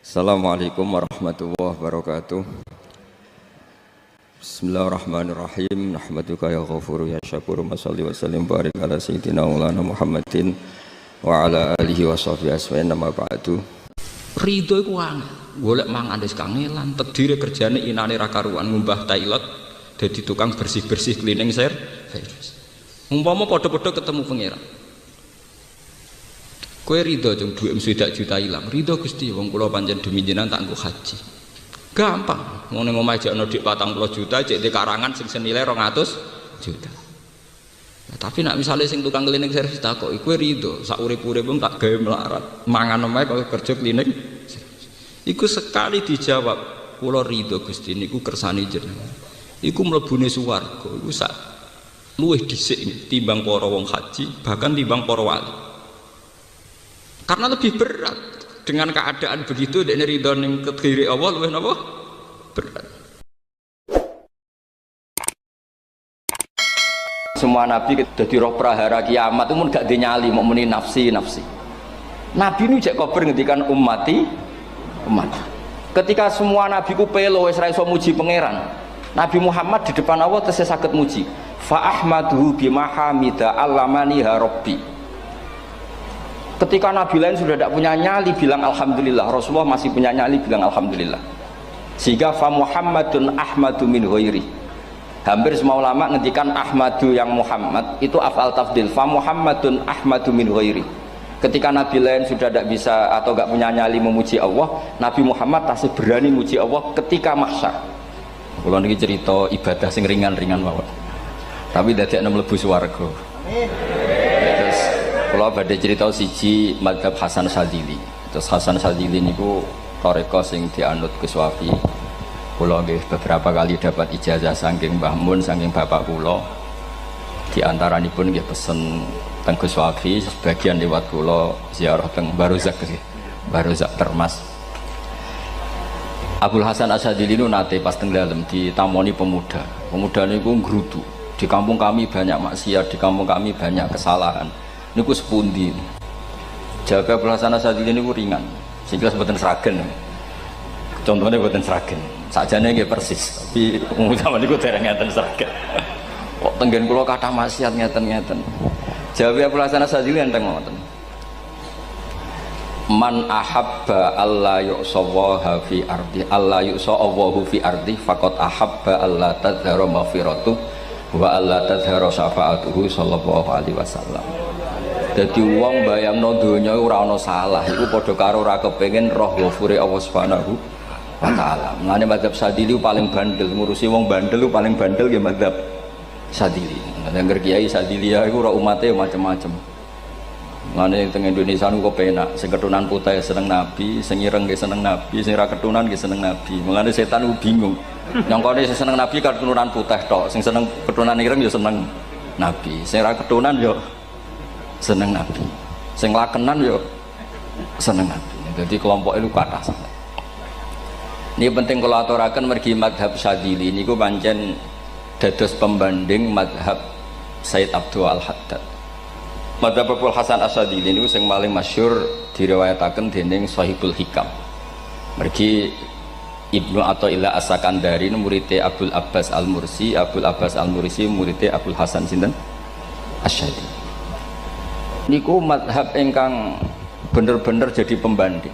Assalamualaikum warahmatullahi wabarakatuh. Bismillahirrahmanirrahim. Nahmaduka ya ghafuru ya syakuru. Masalli wa sallim barik ala sayyidina maulana Muhammadin wa ala alihi wa sahbihi asma'in. Nama ba'du. Ridho iku angel. Golek mangan wis kangelan, tedire kerjane inane ra karuan ngumbah toilet, dadi tukang bersih-bersih cleaning service. Umpama padha-padha ketemu pangeran. Kowe ridho jeng dhuwit 20 juta ilang. Ridho Gusti, wong kula pancen demi jenengan tak nggo haji. Gampang. Ngene ngomah jek ana dik 40 juta, jek di karangan sing senilai 200 juta. Nah, tapi nak misalnya sing tukang cleaning service takoki, kowe ridho sak urip-urip tak gawe melarat. Mangan omahe kok kerja cleaning service. Iku sekali dijawab, kula ridho Gusti niku kersane jenengan. Iku mlebune swarga. Iku sak luwih dhisik timbang para wong haji, bahkan timbang para wali. Karena lebih berat dengan keadaan begitu dekne ridho ning kediri Allah luwih napa berat. Semua nabi dadi roh prahara kiamat itu mun gak dinyali mau muni nafsi. Nabi nu jek kober ngendikan umat. Ketika semua nabi ku pelo wis ra iso muji pangeran, Nabi Muhammad di depan Allah tesih saged muji. Fa ahmaduhu bimahamida allamani ha rabbi. Ketika Nabi lain sudah tidak punya nyali bilang alhamdulillah, Rasulullah masih punya nyali bilang alhamdulillah. Sehingga fa Muhammadun ahmadu min ghairi. Hampir semua ulama ngendikan ahmadu yang Muhammad itu afal tafdil. Fa Muhammadun ahmadu min ghairi. Ketika Nabi lain sudah tidak bisa atau tidak punya nyali memuji Allah, Nabi Muhammad masih berani memuji Allah ketika mahsyar. Kalau niki cerita ibadah sing ringan-ringan mawon. Tapi dadekne mlebu swarga. Kalau badai cerita siji madhab Hasan Sadili. Terus Hasan Sadili niku toreko sing dianut Gus Wafi. Kula nggih beberapa kali dapat ijazah saking Mbah Mun, saking bapak kula. Di antaranipun nggih pesen teng Gus Wafi, sebagian lewat kula ziarah teng Barozak nggih. Barozak Termas. Abdul Hasan Asadili nu nate pas teng dalem ditamoni pemuda. Pemuda niku ngrutu. Di kampung kami banyak maksiat, di kampung kami banyak kesalahan. Niku sepundi. Jaga pelaksana saat ini niku ringan. Sehingga sebutan seragen. Contohnya sebutan seragen. Sajane nggih persis, tapi utama niku dereng ngeten seragen. Kok tenggen kula kathah maksiat ngeten-ngeten. Jaga pelaksana saat ini enteng ngoten. Man ahabba alla yu'sawaha fi ardi alla yu'sawahu fi ardi faqad ahabba alla tadhara maghfiratu wa alla tadhara syafa'atuhu sallallahu alaihi wasallam. Jadi wong bayangno donya ora ana salah iku padha karo ora kepengin roh ghafure Allah Subhanahu wa taala. Mane mazhab Sadili paling bandel, ngurusi wong bandel paling bandel nggih mazhab Sadili. Nang Kiai Sadili iku ora umate macam-macam. Mane teng Indonesia niku penak, sing ketunan putih seneng nabi, sing ireng nggih seneng nabi, sing ra ketunan nggih seneng nabi. Mulane setan ku bingung. Nyangkone sing seneng nabi keturunan putih tok, sing seneng keturunan ireng ya seneng nabi, sing ra ketunan ya seneng nabi, sing lakenan yo seneng nabi. Jadi kelompok itu kathah sangat. Ini penting kalau aturaken mergi madhab Sadili niku pancen dados pembanding madhab Sayyid Abdul Al-Haddad. Madhab Abdul Hasan As-Sadili niku sing paling masyhur diriwayataken dening Shahibul Hikam. Mergi Ibnu Athaillah As-Sakandari muridé Abdul Abbas Al-Mursi, Abdul Abbas Al-Mursi muridé Abdul Hasan sinten Asy-Syadzili. Niku madhab ingkang bener-bener jadi pembanding.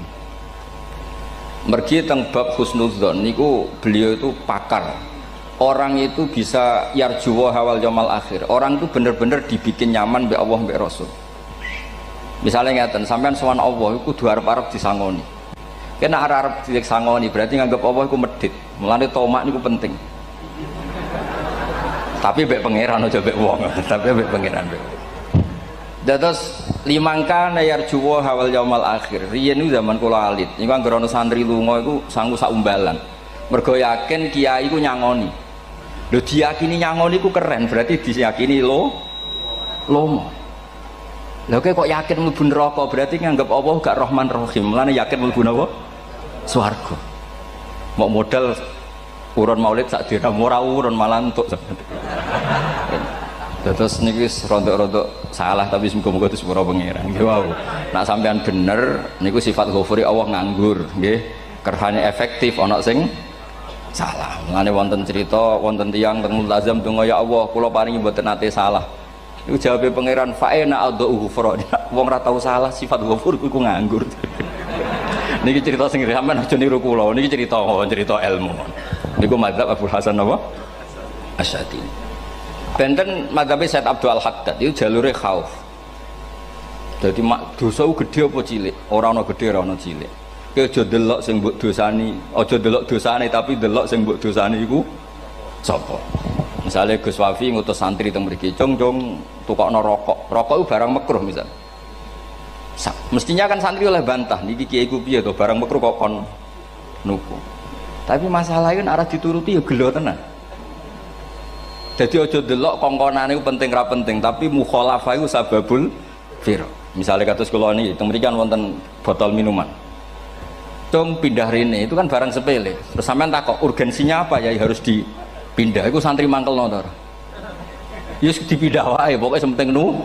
Mergi teng bab husnudzon niku beliau itu pakar. Orang itu bisa yarjuwa hawal yaumil akhir. Orang itu bener-bener dibikin nyaman mbek Allah mbek Rasul. Misalnya ngeten, sampean sowan Allah iku kudu arep-arep disangoni. Kena arep disangoni berarti nganggep Allah iku medhit. Mulane tomak niku penting. Tapi mbek pangeran aja mbek wong, tapi mbek pangeran mbek. Dados limangka nayar juwa hawal yaumal akhir. Riyen niku zaman kula alit. Niku anggere ana santri lunga iku sanggu sak umbalan. Mergo yakin kiai iku nyangoni. Lho diyakini nyangoni iku keren, berarti diyakini lomo. Lha kok yakin mlebu neraka, berarti nganggep Allah gak Rahman Rahim. Mulane yakin mlebu napa? Swarga. Mau modal urun maulid sak dina ora urun malah entuk. Terus niki rontok-rontok salah tapi muga-muga itu sepuro pangeran. Nggih wow. Nak sampean bener niku sifat ghafuri Allah nganggur, nggih. Kerhane efektif ana sing salah. Mulane wonten cerita wonten tiyang teng multazam donga ya Allah kula paringi mboten nate salah. Iku jawabe pangeran fa'ina adhu ghufra. Wong ora tau salah sifat ghafur iku nganggur. Niki cerita sing sampean aja niru kula. Niki cerita ilmu. Niku mazhab Abdul Hasan apa? Asy'ari. Benten madzhabe Said Abdul Al-Haddad itu jalure khauf. Jadi dosa gede apa cilik? Ora ana gede ora ana cilik. Kowe aja delok sing mbok dosani, aja delok dosane tapi delok sing mbok dosani iku sapa. Misale Gus Wafi ngutus santri teng mriki, "Cung tukokno rokok." Rokok itu barang makruh misal. Mestinya kan santri oleh bantah, niki kiai ku piye to barang makruh kok kon nuku. Tapi masalahnya kan arah dituruti ya gelo tenan. Jadi ojo delok kongkonane itu penting ra penting, tapi mukhalafah itu sababul fir. Misalnya kados kula niki teng mriki kan wonten botol minuman. Cung pindah rene itu kan barang sepele. Terus sampean takok urgensinya apa ya harus dipindah. Iku santri mangkelno to ora? Ya dipindah wae, pokoke penting nu.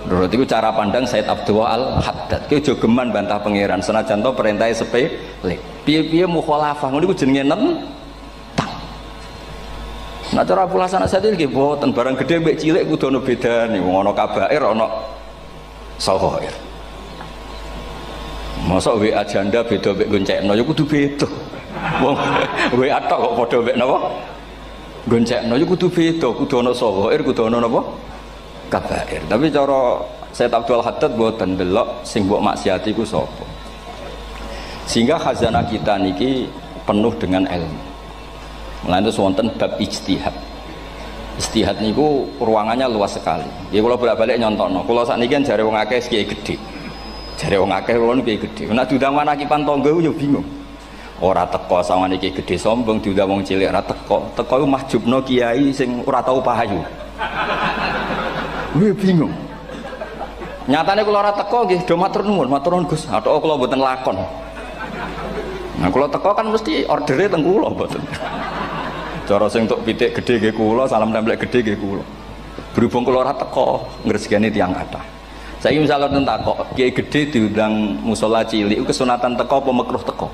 Menurut itu cara pandang Said Abdul Al-Haddad. Ki aja geman bantah pangeran senajan to perintahe sepele. Piye-piye mukhalafah ngono iku jenenge nah cara Abdul Hasan Asy'ari nggih boten barang gede mbek cilik kudu ana bedane wong ana kabair ana saghair. Mosok WA janda beda mbek goncekno ya kudu beda. Wong WA tok kok padha mbek napa? Goncekno ya kudu beda, kudu ana saghair, kudu ana napa? Kabair. Tapi cara Said Abdul Haddad boten delok sing mbok maksiati ku sapa. Sehingga khazanah kita niki penuh dengan ilmu. Mulane wonten bab ijtihad. Ijtihad niku ruangannya luas sekali. Ya kula bolak-balik nyontokno. Kula sakniki kan jare wong akeh kiai gedhe. Jare wong akeh kula niku kiai gedhe. Nek diundang manakipan tangga yo bingung. Ora teko sawane kiai gedhe sombong diundang wong cilik ora teko. Teko iku mahjubno kiai sing ora tau pahayu. Kuwi bingung. Nyatane kula ora teko nggih do matur nuwun Gus. Athok kula mboten lakon. Nah kula teko kan mesti ordere teng kula mboten. Cara sing tok pitik gedhe nggih kula, salam templek gedhe nggih kula. Berhubung kula ora teko ngresikane tiyang kathah. Saiki misale wonten takok, kiai gedhe diundang musala cilik iku kesunatan teko apa makruh teko?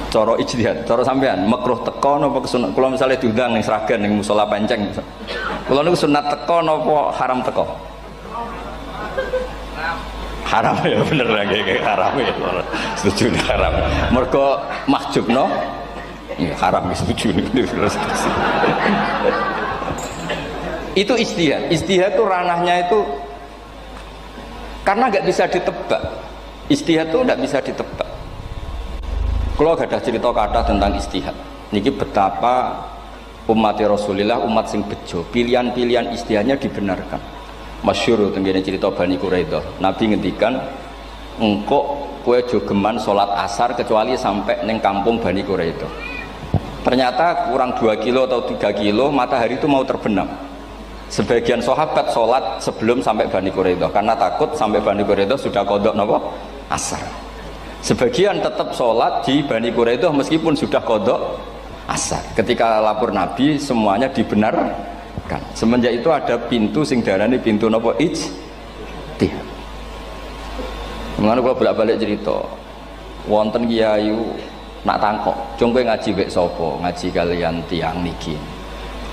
Cara ijtihad, cara sampean makruh teko napa kesunat? Kula misale diundang ning Sragen ning musala Penceng. Kula niku sunat teko napa haram teko? Haram ya bener nggih haram ya. Setuju haram. Mergo mahjubno ya haram setuju. Itu ijtihad. Ijtihad itu ranahnya itu karena nggak bisa ditebak. Ijtihad itu nggak bisa ditebak. Kalau gak ada cerita kata tentang ijtihad, niki betapa umat Rasulullah umat sing bejo, pilihan-pilihan ijtihadnya dibenarkan. Masyhur tenggene cerita Bani Quraidah. Nabi ngendikan engkau kue jogeman sholat asar kecuali sampai neng kampung Bani Quraidah. Ternyata kurang 2 kilo atau 3 kilo matahari itu mau terbenam. Sebagian sahabat sholat sebelum sampai Bani Quraidah karena takut sampai Bani Quraidah sudah qadha napa asar. Sebagian tetap sholat di Bani Quraidah meskipun sudah qadha asar. Ketika lapor Nabi semuanya dibenarkan. Semenjak itu ada pintu sing darani pintu napa ijtihad. Mulane kula bolak-balik cerita. Wonten kiai nak tangkok, "Cung kowe ngaji mbek sapa? Ngaji kalian tiang niki."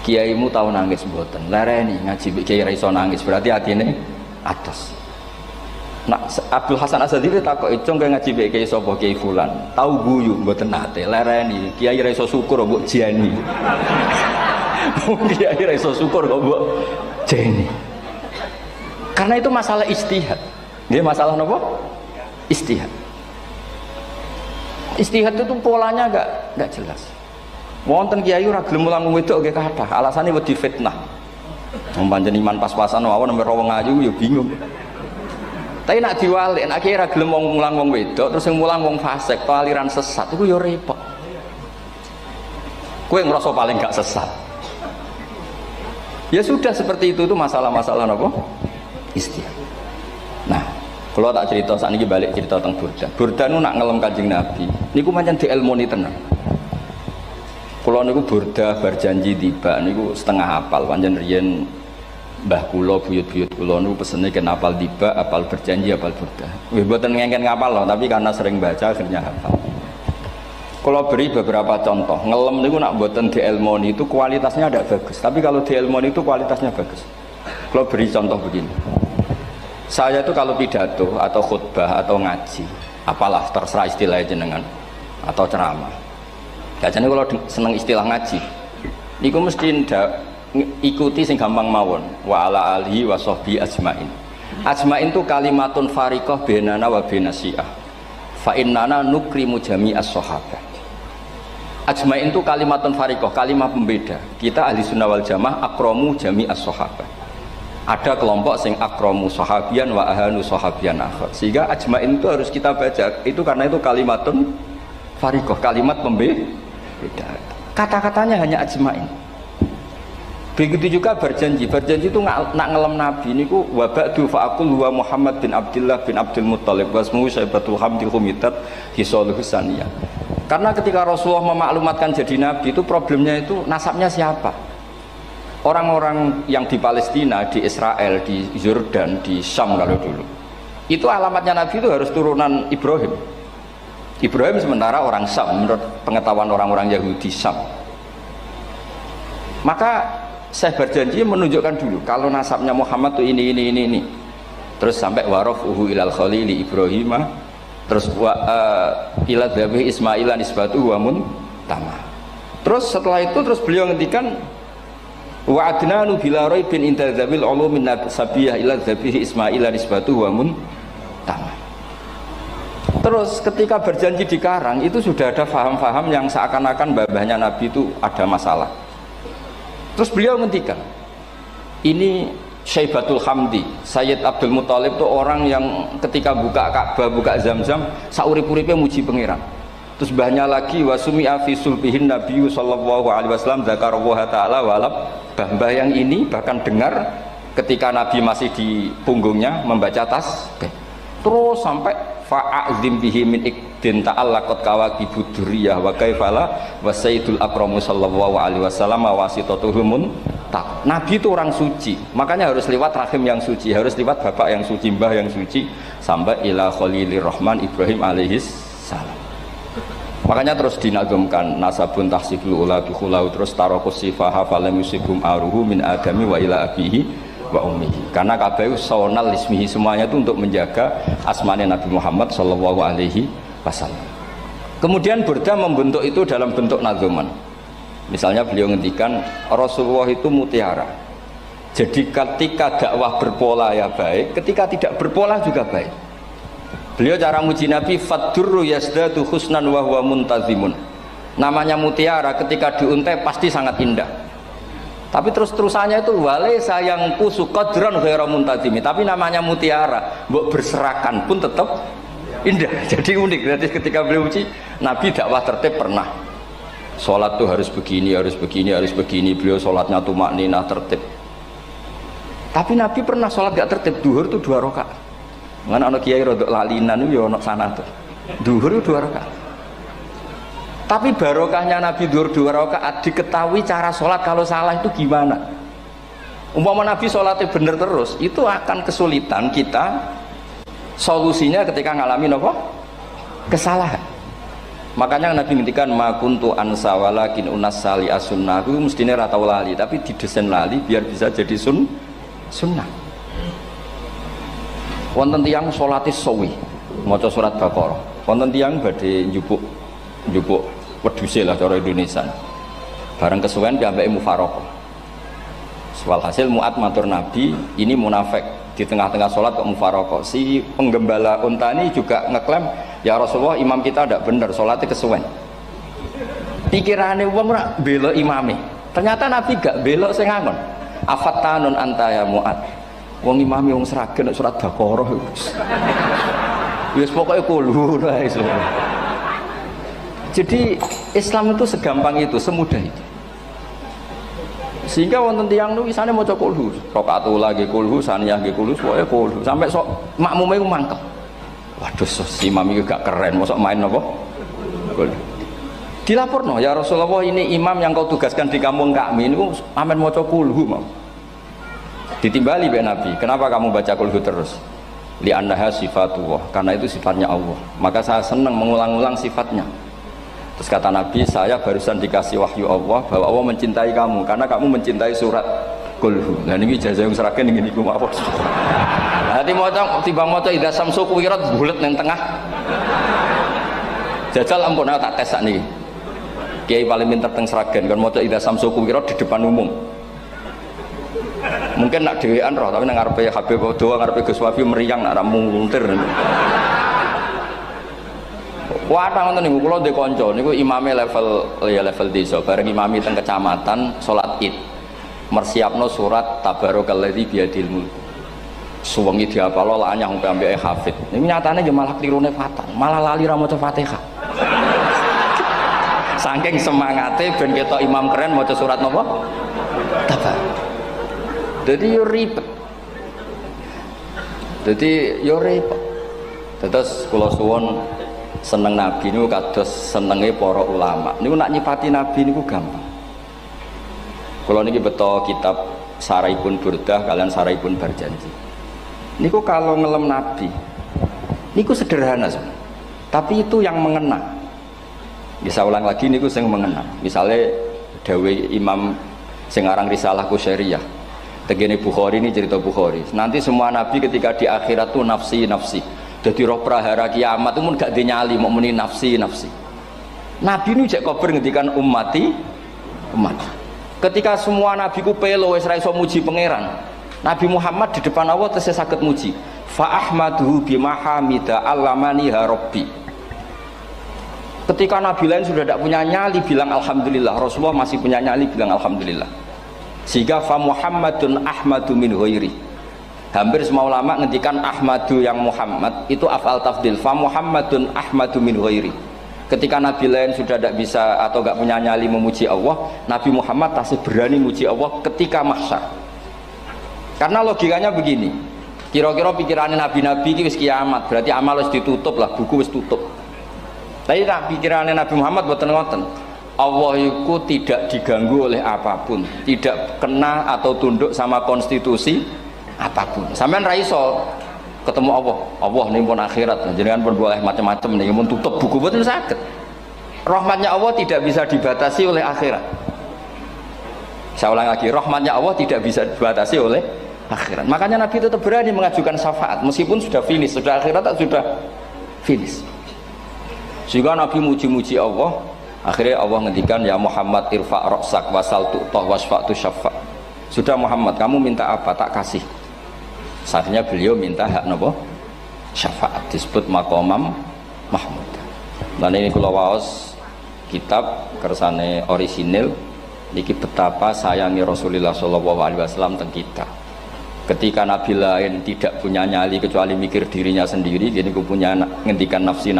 Kiaimu tau nangis mboten? Lereni ngaji mbek kiai ra iso nangis, berarti atine atos. Nak Abdul Hasan Asy'ari takok, "Cung kowe ngaji mbek kiai sapa? Kiai fulan." Tau guyu mboten nate, lereni. Kiai ra iso syukur mbok jeni. Kiai ra iso syukur kok mbok jeni. Karena itu masalah ijtihad. Nggih masalah napa? Ijtihad. Ijtihad itu polanya enggak jelas. Wonten kiai ora gelem mulang wedok nggih kathah, alasane wedi fitnah. Wong pancen iman pas-pasan mawon nembe wong ayu ya bingung. Tapi nak diwalik, nak kiai ora gelem mulang wong wedok, terus sing mulang wong fasik, aliran sesat iku ya repot. Kowe ngerasa paling gak sesat. Ya sudah seperti itu masalah-masalah napa? Ijtihad. Nah, kalau tak cerita saat ini balik cerita tentang Burda. Burda nu nak ngelem Kanjeng Nabi. Niku pancen dielmoni tenan. Kula niku burda berjanji tiba niku setengah hafal pancen riyen mbah kula buyut-buyut kula niku pesene ken hafal tiba, hafal berjanji, hafal burda. Nggih mboten ngengken ngapal loh, tapi karena sering baca akhirnya hafal. Kula beri beberapa contoh. Ngelem niku nak mboten dielmoni itu kualitasnya ada bagus, tapi kalau dielmoni itu kualitasnya bagus. Kula beri contoh begini. Saya itu kalau pidato atau khutbah atau ngaji, apalah terserah istilah jenengan atau ceramah. Kajane kalau seneng istilah ngaji, niku mesti ikuti sing gampang mawon. Wa ala alihi wa sahbi ajmain. Ajmain itu kalimatun fariqah bainana wa bainasyiah. Fa innana nukrimu jami'as sahabah. Ajmain itu kalimatun fariqah, kalimat pembeda. Kita ahli sunnah wal jamaah akramu jami'as sahabah. Ada kelompok sing akramu sahabian wa ahanu sahabian akhir. Sehingga ajmain itu harus kita baca. Itu karena itu kalimatun fariqah, kalimat pembeda. Kata-katanya hanya ajmain. Begitu juga berjanji. Berjanji itu nak ngelem Nabi niku wa ba'du fa'aqul huwa Muhammad bin Abdullah bin Abdul Muttalib wasmuhu Syaibatul Hamdi Humidat Hisaluhu Saniyah. Karena ketika Rasulullah memaklumatkan jadi Nabi itu problemnya itu nasabnya siapa? Orang-orang yang di Palestina, di Israel, di Yordan, di Syam kalau dulu. Itu alamatnya Nabi itu harus turunan Ibrahim. Ibrahim sementara orang Syam menurut pengetahuan orang-orang Yahudi Syam. Maka saya berjanji menunjukkan dulu kalau nasabnya Muhammad itu ini. Terus sampai warafuhu ilal khalili Ibrahim, terus ila dzabih Ismail nisbatuhu wa muntama. Terus setelah itu terus beliau ngendikan wa adnanu bila raibin inda dzabil ulumin sabiyah ila dzabih Ismail nisbatuhu wa muntama. Terus ketika berjanji di Karang itu sudah ada faham-faham yang seakan-akan babahnya Nabi itu ada masalah. Terus beliau ngendikan, ini Syaibatul Hamdi, Sayyid Abdul Muttalib itu orang yang ketika buka Ka'bah, buka Zam-Zam, saurip-uripnya muji pangeran. Terus banyak lagi wasumi'a fi sulbihin Nabi sallallahu alaihi wasallam dzakarallaha ta'ala walab. Mbah yang ini bahkan dengar ketika Nabi masih di punggungnya membaca tasbih. Terus sampai fa'azim bihi min ikdin ta'allaqat kawakibud durriyah wa kaifala wa sayyidul akramu sallallahu alaihi wasallam wasitatuhumun tak. Nabi itu orang suci, makanya harus lewat rahim yang suci, harus lewat bapak yang suci, mbah yang suci, sampai ila khalilir rahman Ibrahim alaihis salam. Makanya terus dinagumkan nasabun tahsibul ula bikhulau, terus tarokus sifaha falam yusibhum aruhu min adami wa ila abihi wa ummihi. Karena kabeh sonal ismihi, semuanya itu untuk menjaga asmane Nabi Muhammad sallallahu alaihi wasallam. Kemudian Burda membentuk itu dalam bentuk nazuman. Misalnya beliau ngendikan Rasulullah itu mutiara. Jadi ketika dakwah berpola ya baik, ketika tidak berpola juga baik. Beliau cara muji Nabi faddurru yazdadu husnan wa huwa muntazimun. Namanya mutiara ketika diuntai pasti sangat indah. Tapi terus-terusannya itu wale sayang kusu qadran ghairu muntazimi. Tapi namanya mutiara, mbok berserakan pun tetap indah. Jadi unik. Berarti ketika beliau uji, Nabi dakwah tertib pernah. Sholat tuh harus begini, harus begini, harus begini. Beliau sholatnya tumakninah tertib. Tapi Nabi pernah sholat gak tertib. Duhur tuh 2 rakaat. Mana anak kiai rodok lalinan itu ya anak sana tuh. Duhur itu 2 rakaat. Tapi barokahnya Nabi duhur 2 rakaat diketahui cara sholat kalau salah itu gimana. Umpama Nabi sholatnya bener terus, itu akan kesulitan kita solusinya ketika ngalamin apa? Kesalahan. Makanya Nabi ngendikan ma kuntu ansa walakin unas sali as-sunnah. Itu mestinya ratau lali, tapi didesain lali biar bisa jadi sunnah. Wonten tiyang sholatnya sawi, maca surat Baqarah. Wonten tiyang badhe njupuk wedhuse lah cara Indonesia. Bareng kesuwen piyambake mufaraqah. Walhasil Mu'ad matur Nabi, ini munafik di tengah-tengah sholat kok mufaraqah. Si penggembala unta ini juga ngeklaim, ya Rasulullah imam kita tidak benar, sholatnya kesuwen. Pikirannya wong ora bela imame. Ternyata Nabi gak belok sing ngangon. Afattanun anta ya Mu'ad. Wong imame wong seragen surat Baqarah. Wis pokoke kulur ae. Jadi Islam itu segampang itu, semudah itu. Sehingga wonten tiyang niku isane maca kulhu, rakaat ula nggih kulhu, saniyah nggih kulhu, pokoke kulhu. Sampai sok makmume ku mangkel. Waduh, si imam iki gak keren, mosok main apa? Kulhu. Dilaporno, ya Rasulullah, ini imam yang kau tugaskan di kampung kami ini amen maca kulhu mau. Ditimbali be Nabi, kenapa kamu baca kulhu terus? Li annaha sifatullah, karena itu sifatnya Allah. Maka saya senang mengulang-ulang sifatnya. Terus kata Nabi, saya barusan dikasih wahyu Allah bahwa Allah mencintai kamu karena kamu mencintai surat kulhu. Nah ini ijazah yang serahkan ini ku apa? Nanti maca timbang maca idza samsu kuwirat bulet nang tengah. Jajal ampun tak tes sak niki. Kiai paling pinter teng Sragen kan maca idza samsu kuwirat di depan umum. Mungkin nak dhewean roh tapi nang ngarepe Habib doa ngarepe Gus Wafi meriang nak muntir. Wah, ngoten niku kula ndek kanca niku imame level desa, bareng imami teng kecamatan salat Id. Mersiapno surat tabarokalladzi biyadil mulk. Suwengi diapalo lah anyang sampai hafid. Niku nyatane ya malah klirune fatal, malah lali ra maca Fatihah. Saking semangate ben ketok imam keren maca surat napa? Tabar. Jadi yo ribet. Terus kula suwun seneng Nabi niku kados senenge para ulama. Niku nak nyipati Nabi niku gampang. Kula niki beto kitab Saraipun Burdah kalian Saraipun Barjanji. Niku kalau ngelem Nabi niku sederhana sebenarnya. Tapi itu yang mengena. Bisa ulang lagi niku sing mengena. Misalnya dawe Imam sing aran Risalah Qusyariyah. Tegene Bukhari ini cerita Bukhari. Nanti semua nabi ketika di akhirat tuh nafsi. Jadi roh prahara kiamat itu mun gak dinyali mau muni nafsi. Nabi ini jek kober ngendikan umat. Ketika semua nabi ku pelo wis ra iso muji pangeran. Nabi Muhammad di depan Allah tesih saged muji. Fa ahmaduhu bimahamida allamani rabbi. Ketika nabi lain sudah tidak punya nyali bilang alhamdulillah, Rasulullah masih punya nyali bilang alhamdulillah. Sehingga fa Muhammadun ahmadu min ghairi. Hampir semua ulama ngendikan ahmadu yang Muhammad itu afal tafdil. Fa Muhammadun ahmadu min ghairi. Ketika nabi lain sudah tidak bisa atau tidak punya nyali memuji Allah, Nabi Muhammad masih berani memuji Allah ketika mahsyar. Karena logikanya begini, kira-kira pikirannya nabi-nabi ini wis kiamat, berarti amal wis ditutup lah, buku wis tutup. Tapi pikirannya Nabi Muhammad boten ngoten. Allah itu tidak diganggu oleh apapun, tidak kena atau tunduk sama konstitusi apapun. Sampean ra iso ketemu Allah ini pun akhirat, jenengan pun boleh macam-macam nih, pun tutup buku boten saged. Rahmatnya Allah tidak bisa dibatasi oleh akhirat. Saya ulang lagi, rahmatnya Allah tidak bisa dibatasi oleh akhirat. Makanya Nabi tetap berani mengajukan syafaat meskipun sudah finish, sudah akhirat tak sudah finish. Sehingga Nabi muji-muji Allah, akhirnya Allah ngendikan ya Muhammad irfa' ra'sak wasal tu'tah wasfa'tu syafa'. Sudah Muhammad, kamu minta apa tak kasih. Saatnya beliau minta hak napa? Syafaat, disebut maqamam mahmud. Dan ini kula waos kitab kersane orisinil niki betapa sayangi Rasulullah sallallahu alaihi wasallam teng kita. Ketika nabi lain tidak punya nyali kecuali mikir dirinya sendiri, jadi ku punya ngendikan nafsi.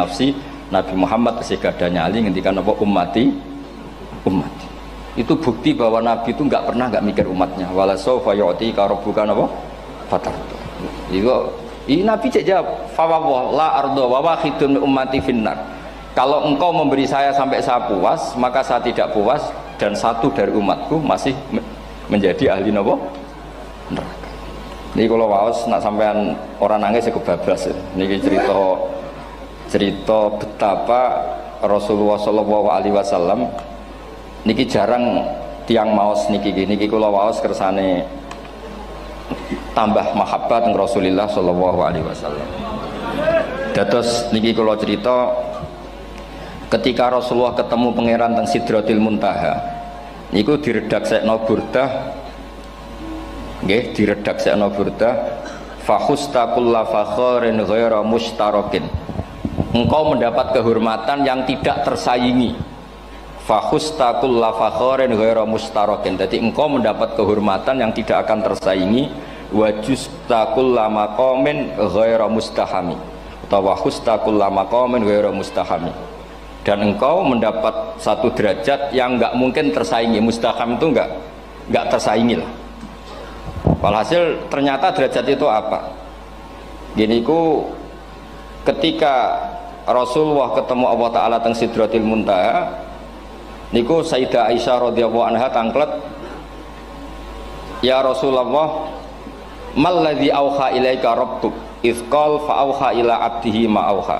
Nabi Muhammad masih gak ada nyali ngendikan apa umat. Itu bukti bahwa Nabi itu nggak pernah nggak mikir umatnya. Wala sawfa yu'tika rabbuka apa? Fatardu. Ini Nabi jawab, fa la ardo wa wahidun ummati finnar. Kalau engkau memberi saya sampai saya puas, maka saya tidak puas dan satu dari umatku masih menjadi ahli napa? Neraka. Ini kalau waos nak sampean orang nangis kebablas. Niki cerita betapa Rasulullah Shallallahu Alaihi Wasallam niki jarang tiang maos niki kula waos kersane tambah mahabbat dengan Rasulullah Shallallahu Alaihi Wasallam. Dados niki kula cerita ketika Rasulullah ketemu pangeran teng Sidratil Muntaha niku diredaksekno burdah nggih diredaksekno burdah fakhusta kulla fakharin ghaira mustarakin. Engkau mendapat kehormatan yang tidak tersaingi. Fakhusta kulla fakharin ghaira mustarakin. Jadi engkau mendapat kehormatan yang tidak akan tersaingi. Wajusta kulla maqamin ghaira mustahami. Atau wakhusta kulla maqamin ghaira mustahami. Dan engkau mendapat satu derajat yang enggak mungkin tersaingi. Mustaham itu enggak tersaingi lah. Walhasil ternyata derajat itu apa? Gini ku ketika Rasulullah ketemu Allah Ta'ala teng Sidratil Muntaha Niku Sayyidah Aisyah radhiyallahu anha tangklet, ya Rasulullah, mal ladzi auha ilaika rabbuk idz qala fa auha ila abdihi ma auha.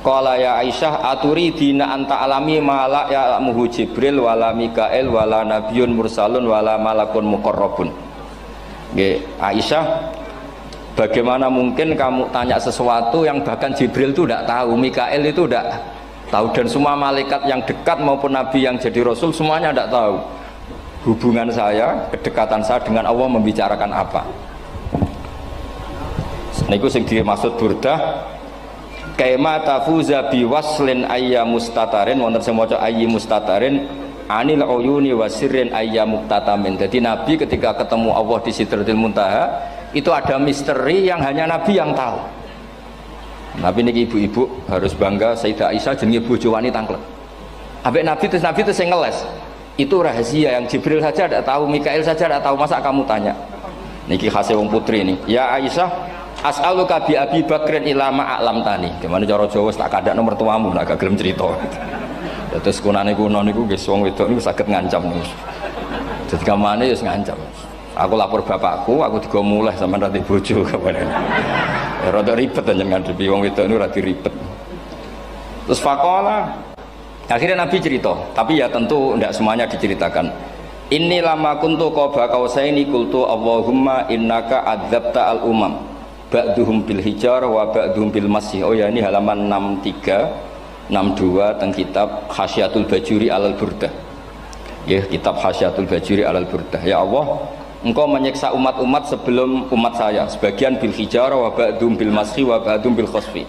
Qala ya Aisyah aturidina anta alami ma la ya'lamuhu Jibril wala Mikail wala nabiyyun mursalun wala malakun muqarrabun. Nggih, Aisyah, bagaimana mungkin kamu tanya sesuatu yang bahkan Jibril itu tidak tahu, Mikail itu tidak tahu, dan semua malaikat yang dekat maupun nabi yang jadi rasul semuanya tidak tahu hubungan saya, kedekatan saya dengan Allah membicarakan apa. Niku sing dimaksud Burdah, kaima tafuza bi waslin ayya mustatarin, wonten sing maca ayyi mustatarin anil uyuni wasirrin ayya muktatamin. Jadi nabi ketika ketemu Allah di Sidratil Muntaha itu ada misteri yang hanya nabi yang tahu. Nabi niki ibu-ibu harus bangga, Sayyidah Aisyah jenenge bojo wani tangklet. Ambek nabi itu sing ngeles. Itu rahasia yang Jibril saja tidak tahu, Mikail saja tidak tahu, masa kamu tanya? Niki khase wong putri ini. Ya Aisyah, as'aluka bi Abi Bakrin ila ma a'lam tani. Gimana cara Jawa tak kadak nomor tuamu nak gak gelem cerita. Terus kunane kuno niku nggih wong wedok niku saged ngancam niku. Jadi kamane wis ngancam. Aku lapor bapakku, aku digo mulih sampean ra bojo kapan. Ya rada ribet jenengan ngadepi wong wedok niku ra diribet. Terus faqala, akhirnya Nabi cerita, tapi ya tentu tidak semuanya diceritakan. Inni lama kuntu qaba qausaini qultu Allahumma innaka adzabta al umam ba'duhum bil hijar wa ba'duhum bil masih. Oh ya, ini halaman 63 62 teng kitab Hasyiatul Bajuri alal Burdah. Ya, kitab Hasyiatul Bajuri alal Burdah. Ya Allah, Engkau menyiksa umat-umat sebelum umat saya, sebagian bil hijar wa ba'duhum bil masih wa ba'duhum bil khasfi.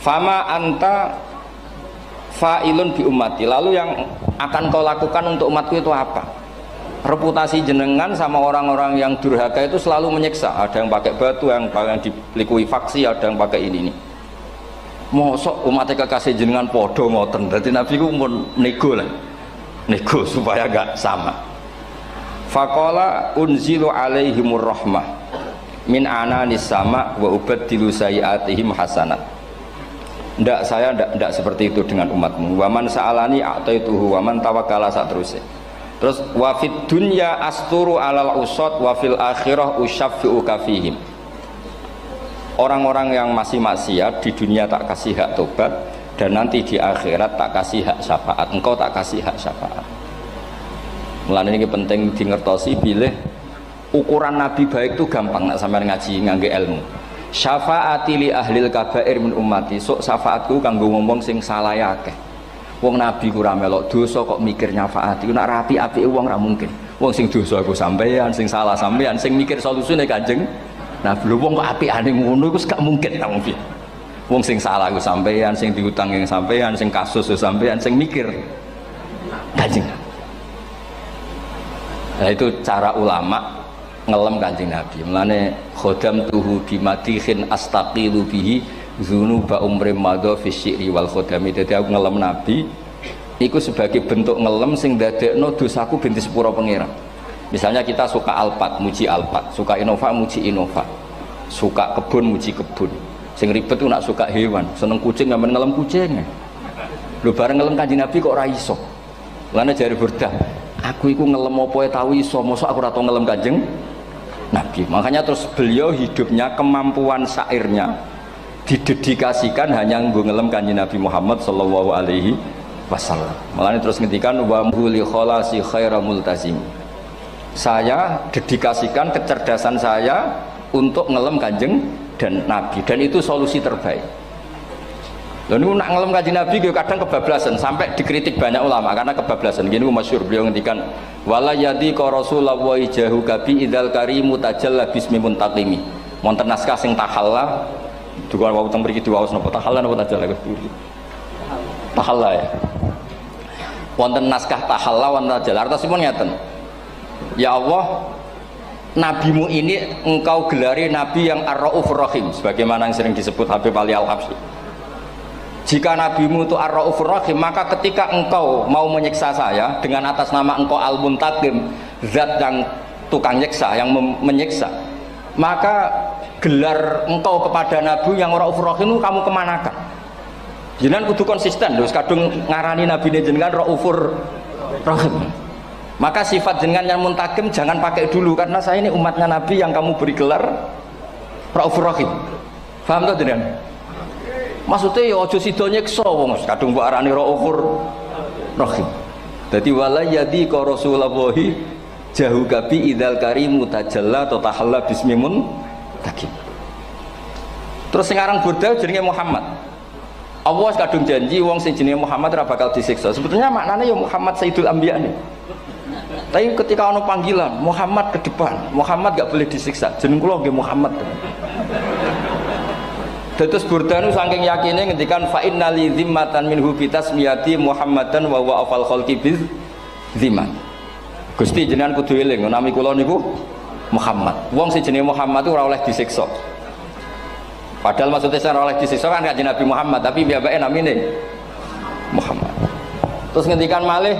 Fama anta fa'ilun bi ummati, lalu yang akan kau lakukan untuk umatku itu apa? Reputasi jenengan sama orang-orang yang durhaka itu selalu menyiksa, ada yang pakai batu, yang dilikuifaksi, ada yang pakai ini. Mosok umatnya kekasih jenengan podo ngoten, jadi Nabi ku mun nego lah, nego supaya gak sama. Faqala unzilu alaihimur rahmah min ananis sama wa ubaddilu sayiatihim hasanat. Ndak, saya ndak seperti itu dengan umatmu. Waman sa'alani a'taituhu waman tawakkala sak terusé. Terus wa fid dunya asturu alal usad wa fil akhirah usyaffi'u kafihim. Orang-orang yang masih maksiat di dunia tak kasih hak tobat, dan nanti di akhirat tak kasih hak syafaat. Engkau tak kasih hak syafaat. Mulane ini penting di ngertosi bilih ukuran nabi baik itu gampang nak sampean ngaji ngangge ilmu. Syafaati li ahlil kabair min ummati, sok syafaatku kanggo ngomong sing salah akeh. Wong nabi ku ra melok dosa kok mikir nyafaati, nak rapi apike wong ra mungkin. Wong sing dosa iku sampean, sing salah sampean, sing mikir solusine Kanjeng Nabi. Lho wong kok apikane ngono iku gak mungkin ta wong piye. Wong sing salah ku sampean, sing diutang yang sampean, sing kasus sampean, sing mikir Kanjeng. Nah itu cara ulama ngelem Kanjeng Nabi. Mulane khodam tuhu bimatihin astaqilu bihi dzunuba umri madha fi syi'ri wal khodami. Dadi aku ngelem Nabi iku sebagai bentuk ngelem sing ndadekno dosaku ben disepuro pangeran. Misalnya kita suka Alphard, muji Alphard, suka Innova, muji Innova, suka kebun, muji kebun. Sing ribet ku nak suka hewan, seneng kucing sampean ngelem kucing. Lho bareng ngelem Kanjeng Nabi kok ora iso. Lane jare Burdah, aku iku ngelem apa tau iso, mosok aku ora tau ngelem Kanjeng Nabi. Makanya terus beliau hidupnya, kemampuan syairnya didedikasikan hanya nggo ngelem Kanjeng Nabi Muhammad sallallahu alaihi wasallam. Makanya terus ngendikan wa muli kholasi khaira multazim. Saya dedikasikan kecerdasan saya untuk ngelem Kanjeng dan Nabi, dan itu solusi terbaik. Lalu nak ngelem Kanjeng Nabi kadang kebablasan, sampai dikritik banyak ulama karena kebablasan. Gini masyhur beliau ngendikan wala yadi ka rasulullah jahu kabi idzal karimu tajalla bismi muntaqimi. Wonten naskah sing tahalla duka wau teng mriki diwaos napa tahalla napa tajalla tahalla ya. Wonten naskah tahalla wonten tajalla artosipun ngeten. Ya Allah, nabimu ini engkau gelari nabi yang ar-raufur rahim, sebagaimana yang sering disebut Habib Ali Al-Habsyi. Jika nabimu itu ar-raufur rahim, maka ketika engkau mau menyiksa saya dengan atas nama engkau al-muntaqim, zat yang tukang nyiksa, yang menyiksa, maka gelar engkau kepada nabi yang ar-raufur rahim itu kamu kemanakan? Jenengan kudu konsisten lho, kadung ngarani nabi jenengan Raufur Rahim. Maka sifat jenengan yang muntakim jangan pakai dulu, karena saya ini umatnya nabi yang kamu beri gelar Raufur Rahim. Paham tuh jenengan? Maksudnya ya aja sida nyiksa wong kadung mbok arani Raufur Rahim. Dadi wala yadi ka Rasulullahi jahu kabi idzal karimu tajalla ta tahalla bismimun takim. Terus sekarang Burda jenenge Muhammad. Allah kadung janji wong sing jenenge Muhammad ora bakal disiksa. Sebetulnya maknanya ya Muhammad Sayyidul Anbiya nih. Tapi ketika ono panggilan Muhammad ke depan, Muhammad gak boleh disiksa. Jeneng kula nggih Muhammad. Terus Burda nu saking yakine ngendikan fa innali zimmatan minhu bi tasmiyati Muhammadan wa huwa afal khalqi biz zimman. Gusti jenengan kudu eling nami kula niku Muhammad. Wong sing jenenge Muhammad itu ora oleh disiksa. Padahal maksudnya saya oleh disiksa kan kanjeng Nabi Muhammad, tapi biabake namine Muhammad. Terus ngendikan malih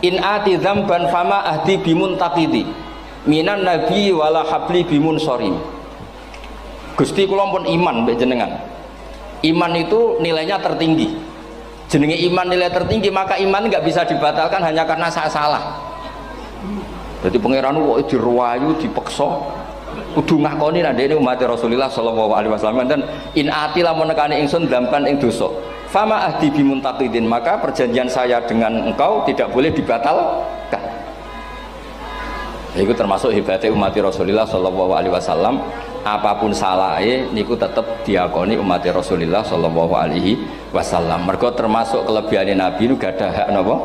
in ati dzamban fama ahdi bimuntaqidi minan nabi wala habli bimunsori. Gusti kula pun iman mbek jenengan. Iman itu nilainya tertinggi. Jenenge iman nilai tertinggi, maka iman enggak bisa dibatalkan hanya karena saya salah. Jadi pangeran kok diruwayu dipeksa kudu ngakoni nek dene umat Rasulullah sallallahu alaihi wasallam dan in atila menekani ingsun dampan ing dosa. Fama ahdi bimuntaqidin, maka perjanjian saya dengan engkau tidak boleh dibatalkan. Itu termasuk hebatnya umat Rasulullah sallallahu alaihi wasallam, apapun salahnya niku tetap diakoni umat Rasulullah sallallahu alaihi wasallam. Mergo termasuk kelebihan Nabi niku gadah hak napa?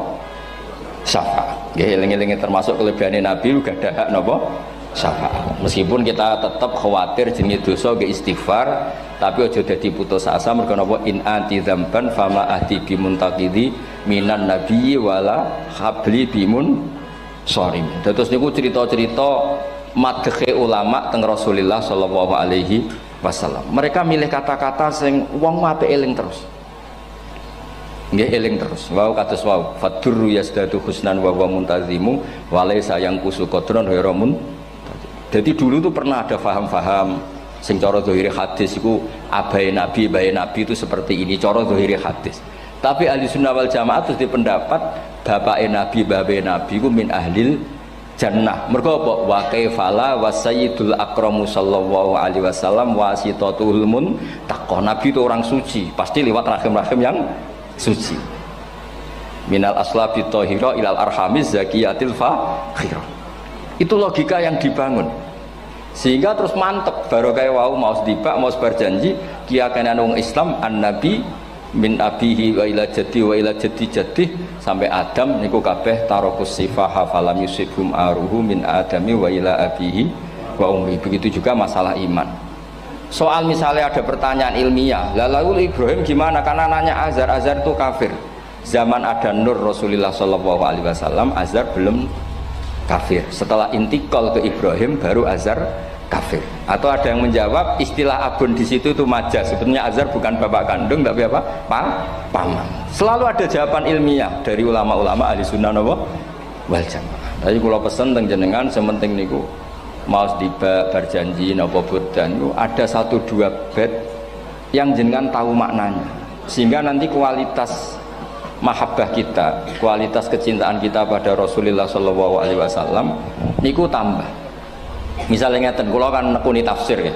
Syafaat. Nggih eling-eling termasuk kelebihan Nabi niku gadah hak napa? Syafaat. Meskipun kita tetap khawatir jenenge dosa ge istighfar, tapi aja dadi putus asa mergo napa in anti dzamban fama ahdi bimuntaqidi minan nabiyyi wala habli bimun sorim. Terus niku cerita-cerita madhe ulama teng Rasulullah sallallahu alaihi wasallam. Mereka milih kata-kata sing wong apik eling terus. Nggih eling terus. Wau kados wau fadurru yasdadu husnan wa huwa muntazimu wa laysa yanqusu qadran ghairu mun. Jadi dulu tuh pernah ada faham-faham sing cara zahiri hadis iku abai nabi itu seperti ini cara zahiri hadis. Tapi ahli sunnah wal jamaah terus dipendapat bapake nabi babe nabi ku min ahlil jannah. Mergo apa? Wa kaifala wa sayyidul akramu sallallahu alaihi wasallam wasitatul muntaqah. Nabi itu orang suci, pasti lewat rahim-rahim yang suci. Minal aslabi thahira ilal arhamiz zakiyatil fakhirah. Itu logika yang dibangun sehingga terus mantep baru kayak wau mau sedibak mau berjanji kiakan wong Islam an nabi min abihi wa ila jaddi wa ila jaddi jaddi sampai Adam niku kabeh tarokus sifah falam yusibhum aruhu min adami wa ila abihi wa ummi. Begitu juga masalah iman. Soal misalnya ada pertanyaan ilmiah, lalu Ibrahim gimana karena nanya Azar itu kafir. Zaman ada Nur Rasulullah sallallahu alaihi wasallam Azar belum kafir. Setelah intikal ke Ibrahim baru Azar kafir. Atau ada yang menjawab istilah abun di situ itu majaz. Sebetulnya Azar bukan bapak kandung tapi apa? Paman. Selalu ada jawaban ilmiah dari ulama-ulama ahli sunnah wal jamaah. Tapi kalau pesen teng jenengan sementing niku mau tiba berjanji napa burdan ada 1-2 bait yang jenengan tahu maknanya sehingga nanti kualitas mahabbah kita, kualitas kecintaan kita pada Rasulullah sallallahu alaihi wasallam niku tambah. Misalnya ngeten kula kan nekuni tafsir ya.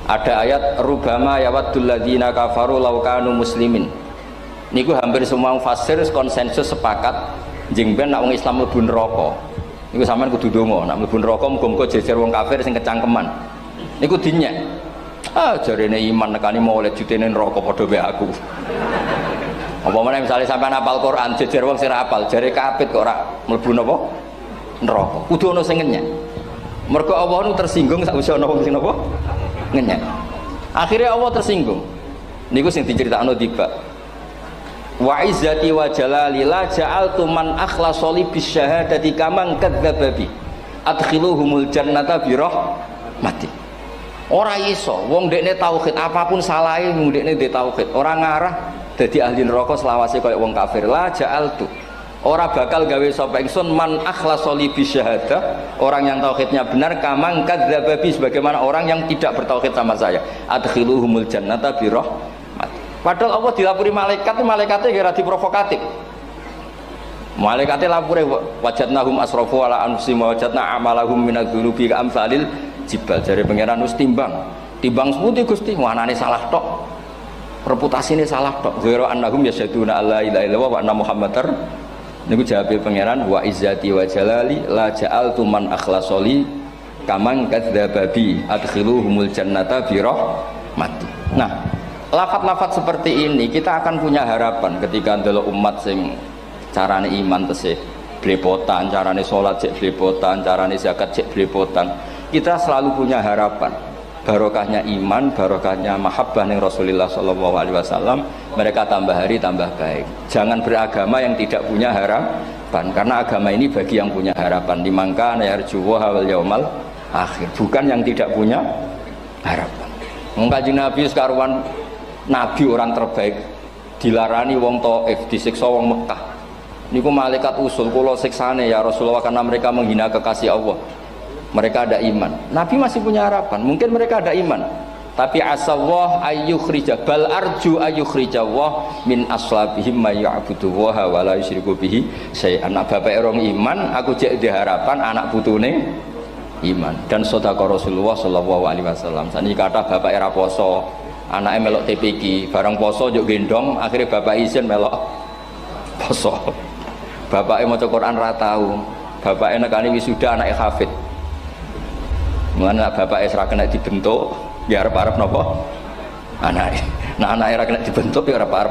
Ada ayat rubama yawaddul ladzina kafaru law kanu muslimin. Niku hampir semua mufassir konsensus sepakat jeng ben nek wong Islam mlebu neraka. Niku sampean kudu ndonga, nek mlebu neraka muga-muga jejer wong kafir sing kecangkeman. Niku dinyek. Ah jarene iman nekani mau oleh jutene neraka padha wae aku. Apa meneh misalnya sampean hafal Quran jejer wong sing ora hafal jare kapit kok ora mlebu napa neraka. Kudu ana sing ngenyek. Mergo Allah nu tersinggung sakwise ana wong sing napa ngenyek. Akhirnya Allah tersinggung. Niku sing diceritakno tiba. Wa izzati wa jalali la ja'altu man akhlasa li bisyahadati kaman kadzdzaba bi. Adkhiluhumul jannata bi rahmati. Ora iso wong dekne tauhid apapun salahe wong dekne ndek tauhid ora ngarah dadi ahli neraka selawase kaya wong kafir. La ja'altu ora bakal gawe sapa ingsun man akhlasa li bisyahadah orang yang tauhidnya benar kamang kadzababi sebagaimana orang yang tidak bertauhid sama saya. Adkhiluhumul jannata bi rahmati. Padahal Allah dilapuri malaikat, malaikatnya kira diprovokatif. Malaikatnya lapure wajadnahum asrafu ala anfusihim wa wajadna amalahum minadz-dzunubi ka'amsalil jibal. Jare pangeran wis timbang seputi Gusti, wanane salah tok. Reputasine salah tok. Ghairu annahum yasyaduna alla ilaha illallah wa anna muhammadar. Niku jawabe pangeran wa izzati wa jalali la ja'altu man akhlasoli kamang kadzababi adkhiluhumul jannata bi rahmati. Nah, lafat-lafat seperti ini kita akan punya harapan ketika ndelok umat sing carane iman tesih blepotan, carane sholat cek blepotan, carane zakat cek blepotan. Kita selalu punya harapan barokahnya iman, barokahnya mahabbah ning Rasulullah sallallahu alaihi wasallam, mereka tambah hari tambah baik. Jangan beragama yang tidak punya harapan, karena agama ini bagi yang punya harapan. Dimangka yarjuwa wal yaumal akhir, bukan yang tidak punya harapan. Kanjeng Nabi sekaruan nabi orang terbaik dilarani wong Taif, disiksa wong Mekah. Niku malaikat usul kula siksane ya Rasulullah karena mereka menghina kekasih Allah. Mereka ada iman. Nabi masih punya harapan. Mungkin mereka ada iman. Tapi asawah ayyukhrija bal arju ayyukhrijawah min aslabihim may ya'budu wa la yusyriku bihi syai'an. Anak bapak orang iman, aku cek di harapan anak putune iman. Dan sedekah Rasulullah sallallahu alaihi wasallam. Saniki kata bapak era poso, anake melok TPQ, bareng poso njuk gendong, akhirnya bapak izin melok poso. Bapaknya maca Quran ra tau. Bapaknya nekani wisuda anake hafid. Mulane bapaknya ora kena dibentuk, ya arep-arep napa? Anake. Nah anake ora kena dibentuk ya arep-arep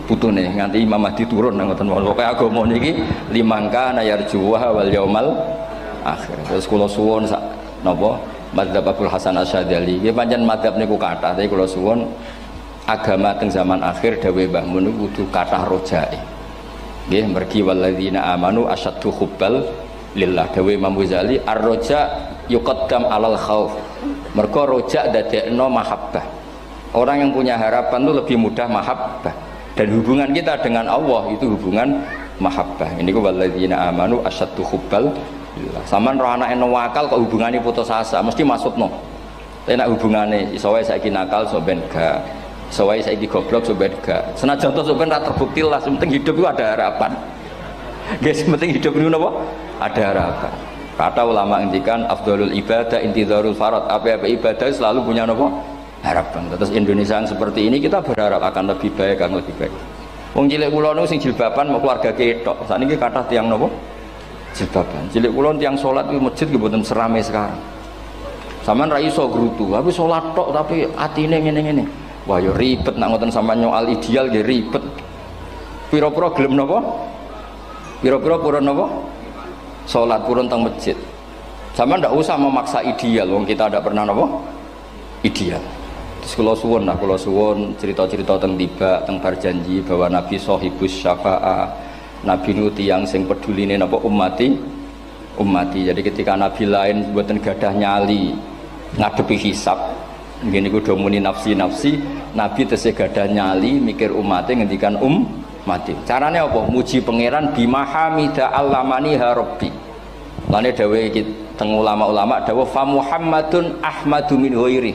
putune nganti Imam Mahdi turun ngoten mawon. Pokoke agama niki limangka yarjuwa wal yaumal akhir. Terus kula suwun sak napa? Madzhab Abdul Hasan Asyadzali. Nggih pancen madzhab niku kathah, tapi kula suwun agama teng zaman akhir dawuh Mbah Mun kudu kathah rojae. Nggih mergi walladzina amanu asyaddu hubbal lillah. Dawuh Imam Ghazali ar-roja yuqaddam alal khauf. Mergo roja dadekno mahabbah. Orang yang punya harapan itu lebih mudah mahabbah. Dan hubungan kita dengan Allah itu hubungan mahabbah. Ini ku walladzina amanu asyaddu hubbal lillah. Saman roh anake nawakal kok hubungane putus asa, mesti maksudno. Tapi nek hubungane iso wae saiki nakal so ben gak. Sewai saiki goblok sobat gak. Senajan to sobat ra terbukti lah, penting hidup itu ada harapan. Guys, penting hidup itu apa? Ada harapan. Kata ulama ngendikan afdhalul ibadah intizarul farad. Apa ibadah selalu punya apa? Harapan. Terus Indonesia yang seperti ini kita berharap akan lebih baik, akan lebih baik. Wong cilik kula niku sing jilbaban mau keluarga ketok. Sakniki kathah tiyang napa? Jilbaban. Cilik kula tiyang salat kuwi masjid nggih mboten serame sekarang. Sampeyan ra iso grutu, tapi salat tok tapi atine ngene-ngene. Wah yo ribet nak ngoten sampean nyoal ideal nggih ribet. Pira-pira gelem napa? Pira-pira purun napa? Salat purun teng masjid. Sampean ndak usah memaksa ideal, wong kita ndak pernah napa? Ideal. Terus kula suwun cerita-cerita teng tiba teng berjanji bahwa Nabi sahibus syafa'ah. Nabi nu tiyang sing peduline napa ummati. Jadi ketika Nabi lain mboten gadah nyali ngadepi hisab. Ngene iku do muni nafsi, Nabi tesih gadah nyali mikir umatnya ngendikan mati. Carane apa? Muji pangeran bima hamida allamani ha rabbi. Lane dawuh iki teng ulama-ulama dawuh fa Muhammadun ahmadu min ghairi.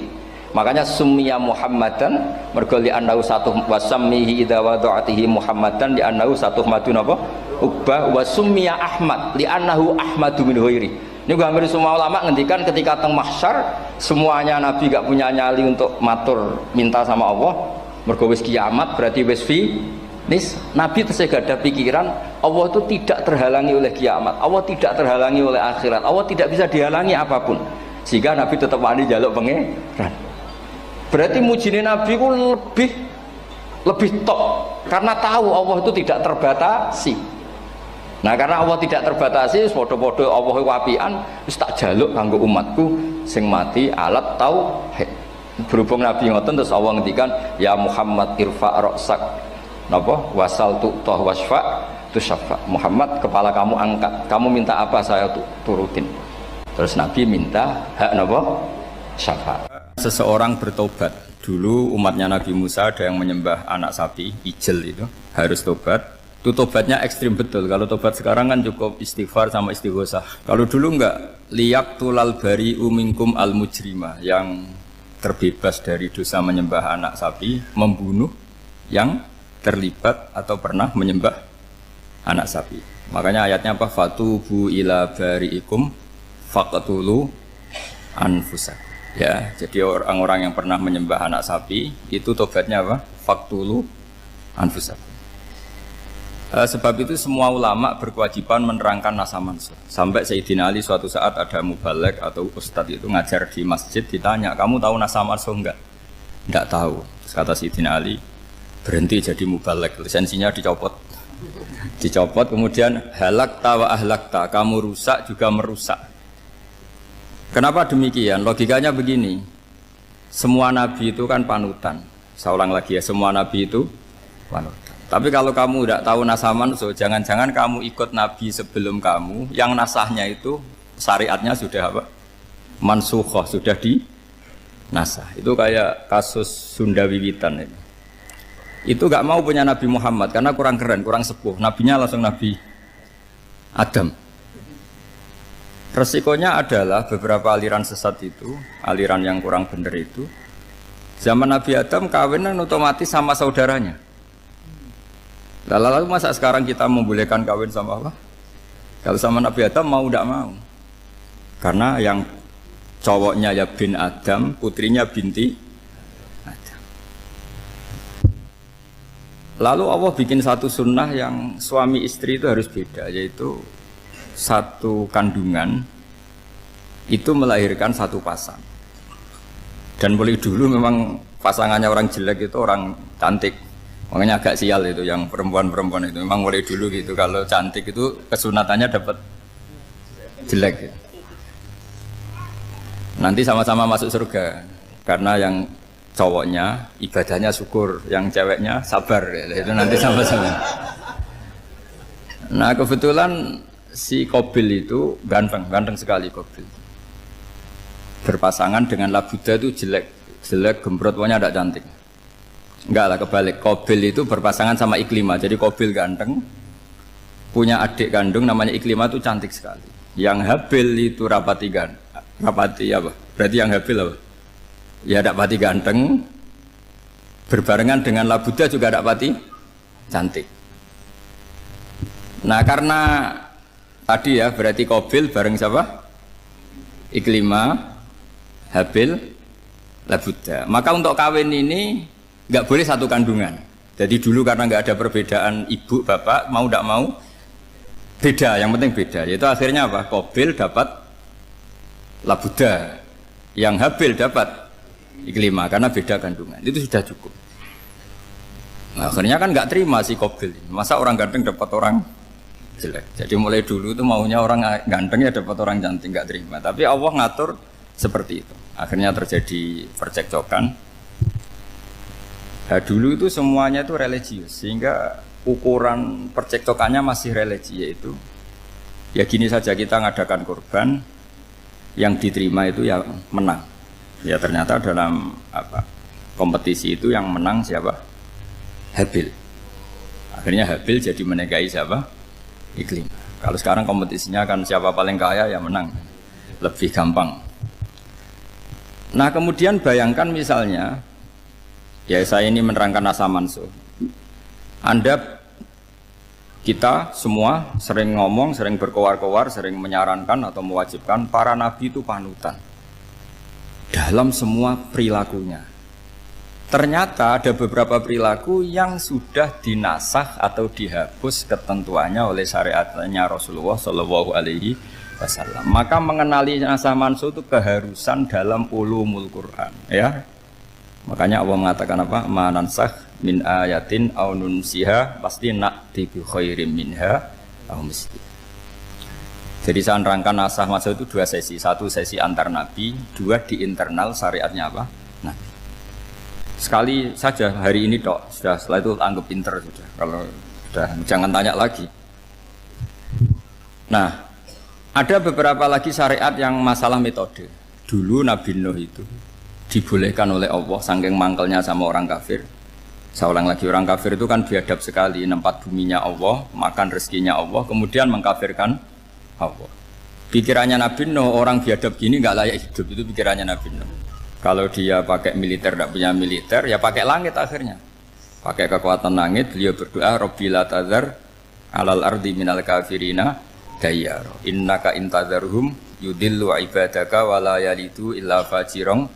Makanya summiya Muhammadan mergo li annahu satu wasammihi idza wada'atihi Muhammadan li annahu satu madun apa? Ubah wa summiya Ahmad li annahu ahmadu min ghairi. Ini hampir semua ulama ngendikan ketika teng mahsyar semuanya Nabi gak punya nyali untuk matur minta sama Allah. Mergo wis kiamat berarti wis finis. Nabi tesih gak ada pikiran Allah itu tidak terhalangi oleh kiamat. Allah tidak terhalangi oleh akhirat. Allah tidak bisa dihalangi apapun. Sehingga Nabi tetap wani njaluk pangeran. Berarti mujine Nabi ku lebih top karena tahu Allah itu tidak terbatasi. Nah karena Allah tidak terbatasi, podo-podo Allah wapian, wis tak jaluk kanggo umatku sing mati alat tauhid. Berhubung Nabi ngoten terus Allah ngendikan ya Muhammad irfa ra'sak napa wasal tu'tah wasfa tusaffa. Muhammad kepala kamu angkat, kamu minta apa saya turutin. Terus Nabi minta hak napa syafaat. Seseorang bertobat. Dulu umatnya Nabi Musa ada yang menyembah anak sapi, ijel itu, harus tobat. Itu tobatnya ekstrim betul. Kalau tobat sekarang kan cukup istighfar sama istighosah. Kalau dulu enggak, liyak tulal bari umingkum al mujrimah, yang terbebas dari dosa menyembah anak sapi, membunuh yang terlibat atau pernah menyembah anak sapi. Makanya ayatnya apa? Fatubu ila bari'ikum faqtulu anfusakum. Ya, jadi orang-orang yang pernah menyembah anak sapi itu tobatnya apa? Faqtulu anfusakum. Sebab itu semua ulama berkewajiban menerangkan nasa mansuh. Sampai Sayyidina Ali suatu saat ada mubalek atau ustadz itu ngajar di masjid, ditanya, kamu tahu nasa mansuh enggak? Enggak tahu. Terus kata Sayyidina Ali, berhenti jadi mubalek, lisensinya dicopot. Dicopot, kemudian halakta wa ahlakta, kamu rusak juga merusak. Kenapa demikian? Logikanya begini, semua nabi itu kan panutan. Saya ulang lagi ya, semua nabi itu panutan. Tapi kalau kamu tidak tahu nasaman, so jangan-jangan kamu ikut nabi sebelum kamu, yang nasahnya itu syariatnya sudah apa? Mansukhoh, sudah di nasah. Itu kayak kasus Sunda Wiwitan ini. Itu gak mau punya Nabi Muhammad karena kurang keren, kurang sepuh. Nabinya langsung Nabi Adam. Resikonya adalah beberapa aliran sesat itu, aliran yang kurang benar itu, zaman Nabi Adam kawinan otomatis sama saudaranya. Lalu masa sekarang kita membolehkan kawin sama apa? Kalau sama Nabi Adam mau tidak mau. Karena yang cowoknya ya bin Adam, putrinya binti Adam. Lalu Allah bikin satu sunnah yang suami istri itu harus beda, yaitu satu kandungan itu melahirkan satu pasang. Dan mulai dulu memang pasangannya orang jelek itu orang cantik. Makanya agak sial itu yang perempuan-perempuan itu. Memang mulai dulu gitu, kalau cantik itu kesunatannya dapat jelek gitu. Nanti sama-sama masuk surga. Karena yang cowoknya ibadahnya syukur, yang ceweknya sabar gitu. Itu nanti sama-sama. Nah kebetulan si Qabil itu ganteng sekali Qabil. Berpasangan dengan Labuda itu jelek gembrot, pokoknya tidak cantik. Enggak lah, kebalik. Qabil itu berpasangan sama Iklimah. Jadi Qabil ganteng, punya adik kandung namanya Iklimah itu cantik sekali. Yang Habil itu rapati apa? Berarti yang Habil apa? Ya rapati ganteng, berbarengan dengan Labuda juga rapati cantik. Nah karena tadi ya berarti Qabil bareng siapa? Iklimah, Habil, Labuda. Maka untuk kawin ini nggak boleh satu kandungan. Jadi dulu karena nggak ada perbedaan ibu bapak, mau tidak mau beda, yang penting beda. Yaitu akhirnya apa? Qabil dapat Labuda, yang Habil dapat Iklimah karena beda kandungan. Itu sudah cukup. Nah, akhirnya kan nggak terima si Qabil. Masa orang ganteng dapat orang jelek. Jadi mulai dulu itu maunya orang ganteng ya dapat orang cantik, nggak terima. Tapi Allah ngatur seperti itu. Akhirnya terjadi percekcokan. Nah, dulu itu semuanya itu religius, sehingga ukuran percekcokannya masih religi, yaitu ya gini saja, kita ngadakan kurban, yang diterima itu ya menang. Ya ternyata dalam kompetisi itu yang menang siapa? Habil. Akhirnya Habil jadi menikahi siapa? Iklim. Kalau sekarang kompetisinya kan siapa paling kaya ya menang, lebih gampang. Nah kemudian bayangkan misalnya, ya saya ini menerangkan nasa mansuh. Kita semua sering ngomong, sering berkoar-koar, sering menyarankan atau mewajibkan para nabi itu panutan dalam semua perilakunya. Ternyata ada beberapa perilaku yang sudah dinasah atau dihapus ketentuannya oleh syariatnya Rasulullah Shallallahu Alaihi Wasallam. Maka mengenali nasa mansuh itu keharusan dalam ulumul Quran, ya. Makanya Allah mengatakan apa? Manansah min ayatin aw nunsiha pasti na'ti bi khairim minha aw misli. Jadi saya nerangkan nasah mansuh itu dua sesi. Satu sesi antar nabi, dua di internal syariatnya apa? Nabi. Sekali saja hari ini dok, sudah setelah itu anggap pinter sudah. Kalau sudah jangan tanya lagi. Nah, ada beberapa lagi syariat yang masalah metode. Dulu Nabi Nuh itu dibolehkan oleh Allah saking mangkelnya sama orang kafir. Saya ulang lagi, orang kafir itu kan biadab sekali, nempat buminya Allah, makan rezekinya Allah, kemudian mengkafirkan Allah. Pikirannya Nabi Nuh, orang biadab gini nggak layak hidup, itu pikirannya Nabi Nuh. Kalau dia pakai militer, tidak punya militer, ya pakai langit akhirnya. Pakai kekuatan langit beliau berdoa Rabbi la tadzar alal ardi minal kafirina dayyara innaka intadzarhum yudillu ibadaka wa la yalidu illa fajirong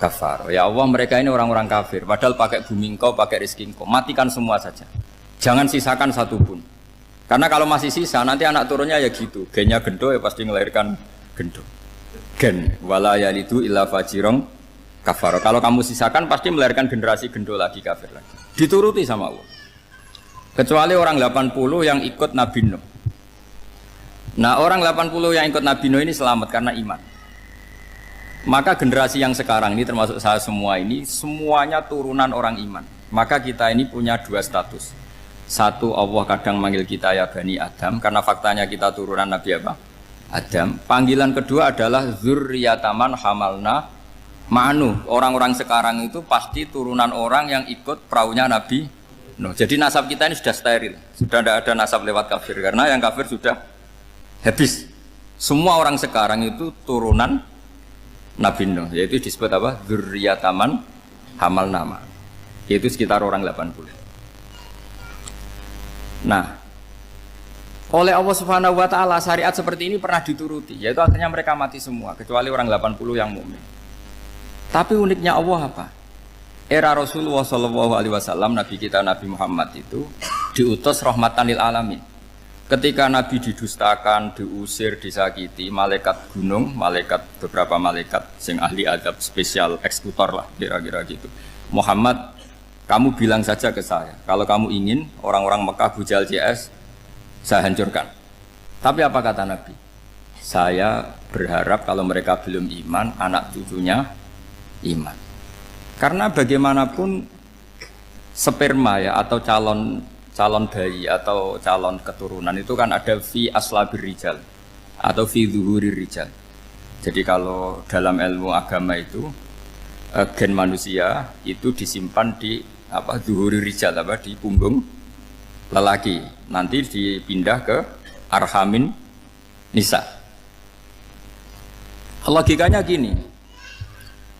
kafar. Ya Allah, mereka ini orang-orang kafir padahal pakai bumi engkau, pakai rezeki engkau, matikan semua saja, jangan sisakan satupun. Karena kalau masih sisa nanti anak turunnya ya gitu, gennya gendo ya pasti melahirkan gendo, gen wala yalidu illa fajirong kafar. Kalau kamu sisakan pasti melahirkan generasi gendo lagi, kafir lagi. Dituruti sama Allah. Kecuali orang 80 yang ikut Nabi Nuh. Nah, orang 80 yang ikut Nabi Nuh ini selamat karena iman. Maka generasi yang sekarang ini termasuk saya semua ini semuanya turunan orang iman. Maka kita ini punya dua status. Satu, Allah kadang manggil kita ya Bani Adam karena faktanya kita turunan Nabi apa? Adam. Panggilan kedua adalah zurriyataman hamalna ma'anu. Orang-orang sekarang itu pasti turunan orang yang ikut perahunya Nabi Nuh. Jadi nasab kita ini sudah steril. Sudah tidak ada nasab lewat kafir karena yang kafir sudah habis. Semua orang sekarang itu turunan Nabi Nuh, yaitu disebut apa? Zurriyataman hamal nama. Yaitu sekitar orang 80. Nah, oleh Allah Subhanahu wa taala syariat seperti ini pernah dituruti, yaitu akhirnya mereka mati semua kecuali orang 80 yang mukmin. Tapi uniknya Allah apa? Era Rasulullah sallallahu alaihi wasallam, Nabi kita Nabi Muhammad itu diutus rahmatan lil alamin. Ketika Nabi didustakan, diusir, disakiti, malaikat gunung, beberapa malaikat sing ahli adab spesial eksekutor lah kira-kira gitu. Muhammad, kamu bilang saja ke saya, kalau kamu ingin orang-orang Mekah bujal CS, saya hancurkan. Tapi apa kata Nabi? Saya berharap kalau mereka belum iman, anak cucunya iman. Karena bagaimanapun sperma ya atau calon bayi atau calon keturunan itu kan ada fi aslabir rijal atau fi zuhurir rijal. Jadi kalau dalam ilmu agama itu gen manusia itu disimpan di zuhurir rijal di punggung lelaki, nanti dipindah ke arhamin nisa. Logikanya gini,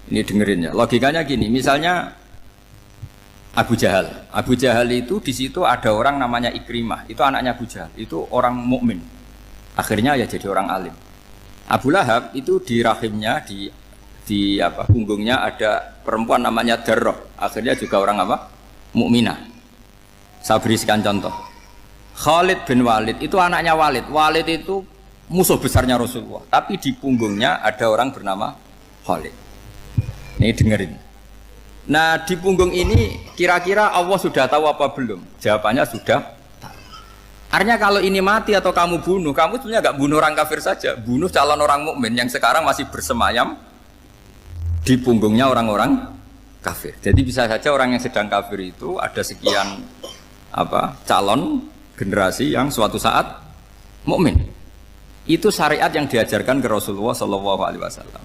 ini dengerin ya, logikanya gini, misalnya Abu Jahal itu di situ ada orang namanya Ikrimah, itu anaknya Abu Jahal, itu orang mukmin. Akhirnya ya jadi orang alim. Abu Lahab itu di rahimnya di punggungnya ada perempuan namanya Darrah, akhirnya juga orang apa? Mukminah. Saya berikan contoh. Khalid bin Walid itu anaknya Walid. Walid itu musuh besarnya Rasulullah, tapi di punggungnya ada orang bernama Khalid. Ini dengerin. Nah, di punggung ini kira-kira Allah sudah tahu apa belum? Jawabannya sudah tahu. Artinya kalau ini mati atau kamu bunuh, kamu sebenarnya nggak bunuh orang kafir saja, bunuh calon orang mukmin yang sekarang masih bersemayam di punggungnya orang-orang kafir. Jadi bisa saja orang yang sedang kafir itu ada sekian calon generasi yang suatu saat mukmin. Itu syariat yang diajarkan ke Rasulullah Shallallahu Alaihi Wasallam.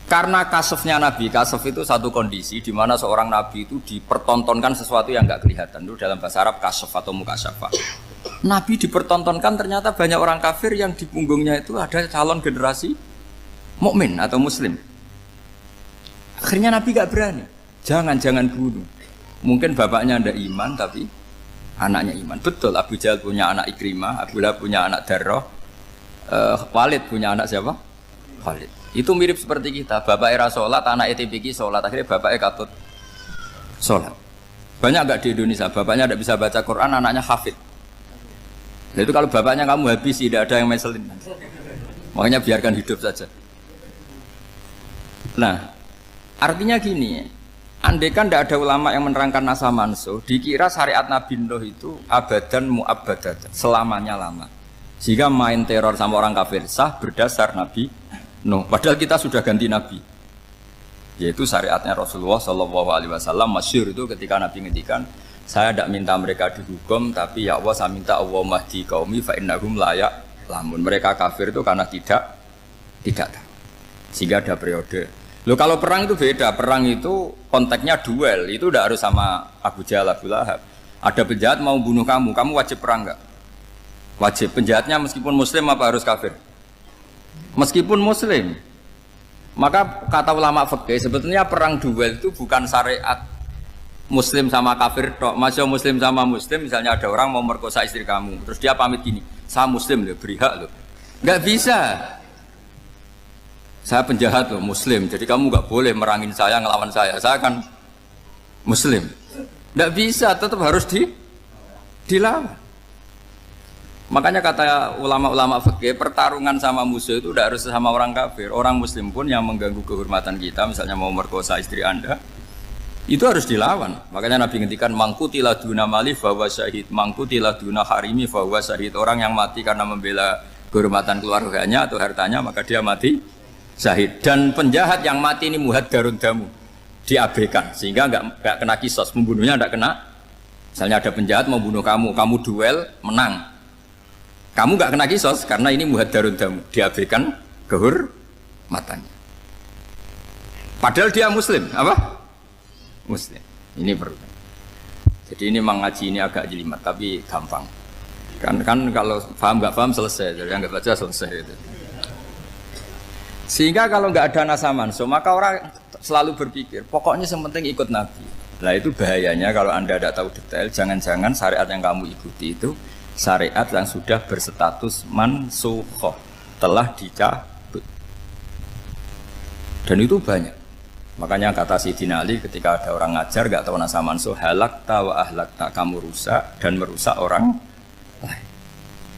Karena kasofnya Nabi, kasof itu satu kondisi di mana seorang Nabi itu dipertontonkan sesuatu yang nggak kelihatan. Itu dalam bahasa Arab kasof atau mukasyafa. Nabi dipertontonkan ternyata banyak orang kafir yang di punggungnya itu ada calon generasi mukmin atau muslim. Akhirnya Nabi nggak berani. Jangan bunuh. Mungkin bapaknya ada iman tapi anaknya iman. Betul, Abu Jahal punya anak Ikrimah, Abu Lahab punya anak Darrah, Walid punya anak siapa? Khalid. Itu mirip seperti kita, bapak era sholat, anak ETPK sholat, akhirnya bapaknya katut sholat. Banyak nggak di Indonesia, bapaknya tidak bisa baca Quran, anaknya hafid. Nah, itu kalau bapaknya kamu habis, tidak ada yang meselin. Makanya biarkan hidup saja. Nah, artinya gini, andai kan tidak ada ulama yang menerangkan nasa mansuh, dikira syariat Nabi Nuh itu abadan mu'abbadat, selamanya lama. Sehingga main teror sama orang kafir sah berdasar Nabi Nuh. Padahal kita sudah ganti Nabi, yaitu syariatnya Rasulullah Shallallahu Alaihi Wasallam. Masyhur itu ketika Nabi ngendikan, saya tidak minta mereka dihukum, tapi ya Allah saya minta Allah mahdi qaumi fa innahum la ya'lamun. Mereka kafir itu karena tidak tahu. Sehingga ada periode. Loh, kalau perang itu beda, perang itu konteksnya duel, itu tidak harus sama Abu Jahal, Abu Lahab. Ada penjahat mau bunuh kamu wajib perang nggak? Wajib. Penjahatnya meskipun muslim apa harus kafir? Meskipun muslim. Maka kata ulama fikih sebetulnya perang duel itu bukan syariat muslim sama kafir tok. Masih muslim sama muslim, misalnya ada orang mau merkosa istri kamu, terus dia pamit gini, saya muslim loh, beri hak loh. Nggak bisa. Saya penjahat loh, muslim. Jadi kamu nggak boleh merangin saya, ngelawan saya. Saya kan muslim. Nggak bisa, tetap harus dilawan. Makanya kata ulama-ulama fikih, pertarungan sama musuh itu tidak harus sama orang kafir. Orang muslim pun yang mengganggu kehormatan kita, misalnya mau merkosa istri Anda, itu harus dilawan. Makanya Nabi ngendikan mangkutilah duna mali fahuwa syahid, mangkutilah duna harimi fahuwa syahid. Orang yang mati karena membela kehormatan keluarganya atau hartanya, maka dia mati syahid. Dan penjahat yang mati ini muhad darun damu, diabaikan sehingga nggak kena kisos, membunuhnya nggak kena. Misalnya ada penjahat mau bunuh kamu, kamu duel menang, kamu nggak kena kisos karena ini muhad darun damu, diabaikan kehormatannya. Padahal dia muslim, apa? Muslim. Ini perlu. Jadi ini mengaji ini agak jelimet tapi gampang. Kan kalau paham nggak paham selesai, jadi yang nggak baca selesai itu. Sehingga kalau nggak ada nasa mansuh, maka orang selalu berpikir pokoknya yang penting ikut Nabi. Nah itu bahayanya kalau Anda tidak tahu detail. Jangan-jangan syariat yang kamu ikuti itu syariat yang sudah berstatus mansukhoh, telah dicabut. Dan itu banyak. Makanya kata Sayyidina Ali ketika ada orang ngajar gak tahu nasa mansuh, halakta wa ahlakta, kamu rusak dan merusak orang lain.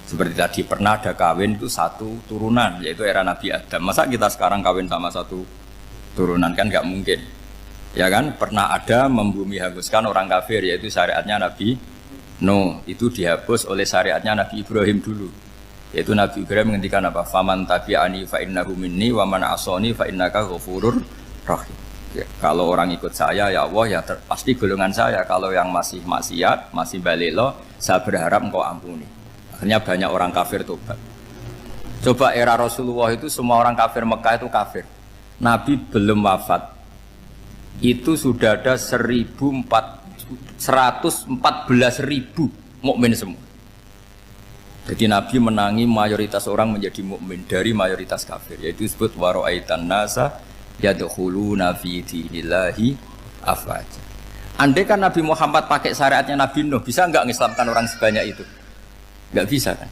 Seperti tadi pernah ada kawin itu satu turunan, yaitu era Nabi Adam. Masa kita sekarang kawin sama satu turunan, kan gak mungkin. Ya kan, pernah ada membumi hanguskan orang kafir, yaitu syariatnya Nabi Nuh, itu dihapus oleh syariatnya Nabi Ibrahim dulu. Yaitu Nabi Ibrahim menghentikan apa? Faman tabi'ani fa innahu minni wa man asani fa innaka ghafurur rahim. Ya, kalau orang ikut saya ya Allah ya pasti golongan saya. Kalau yang masih maksiat, masih balelo, saya berharap engkau ampuni. Akhirnya banyak orang kafir tobat. Coba era Rasulullah itu semua orang kafir Mekah itu kafir. Nabi belum wafat. Itu sudah ada 114.000 mukmin semua. Jadi Nabi menangi mayoritas orang menjadi mukmin dari mayoritas kafir, yaitu disebut wara'aitan nasa yadkhuluna fi dinillahi afwaja. Andai kan Nabi Muhammad pakai syariatnya Nabi Nuh, bisa enggak mengislamkan orang sebanyak itu? Enggak bisa kan?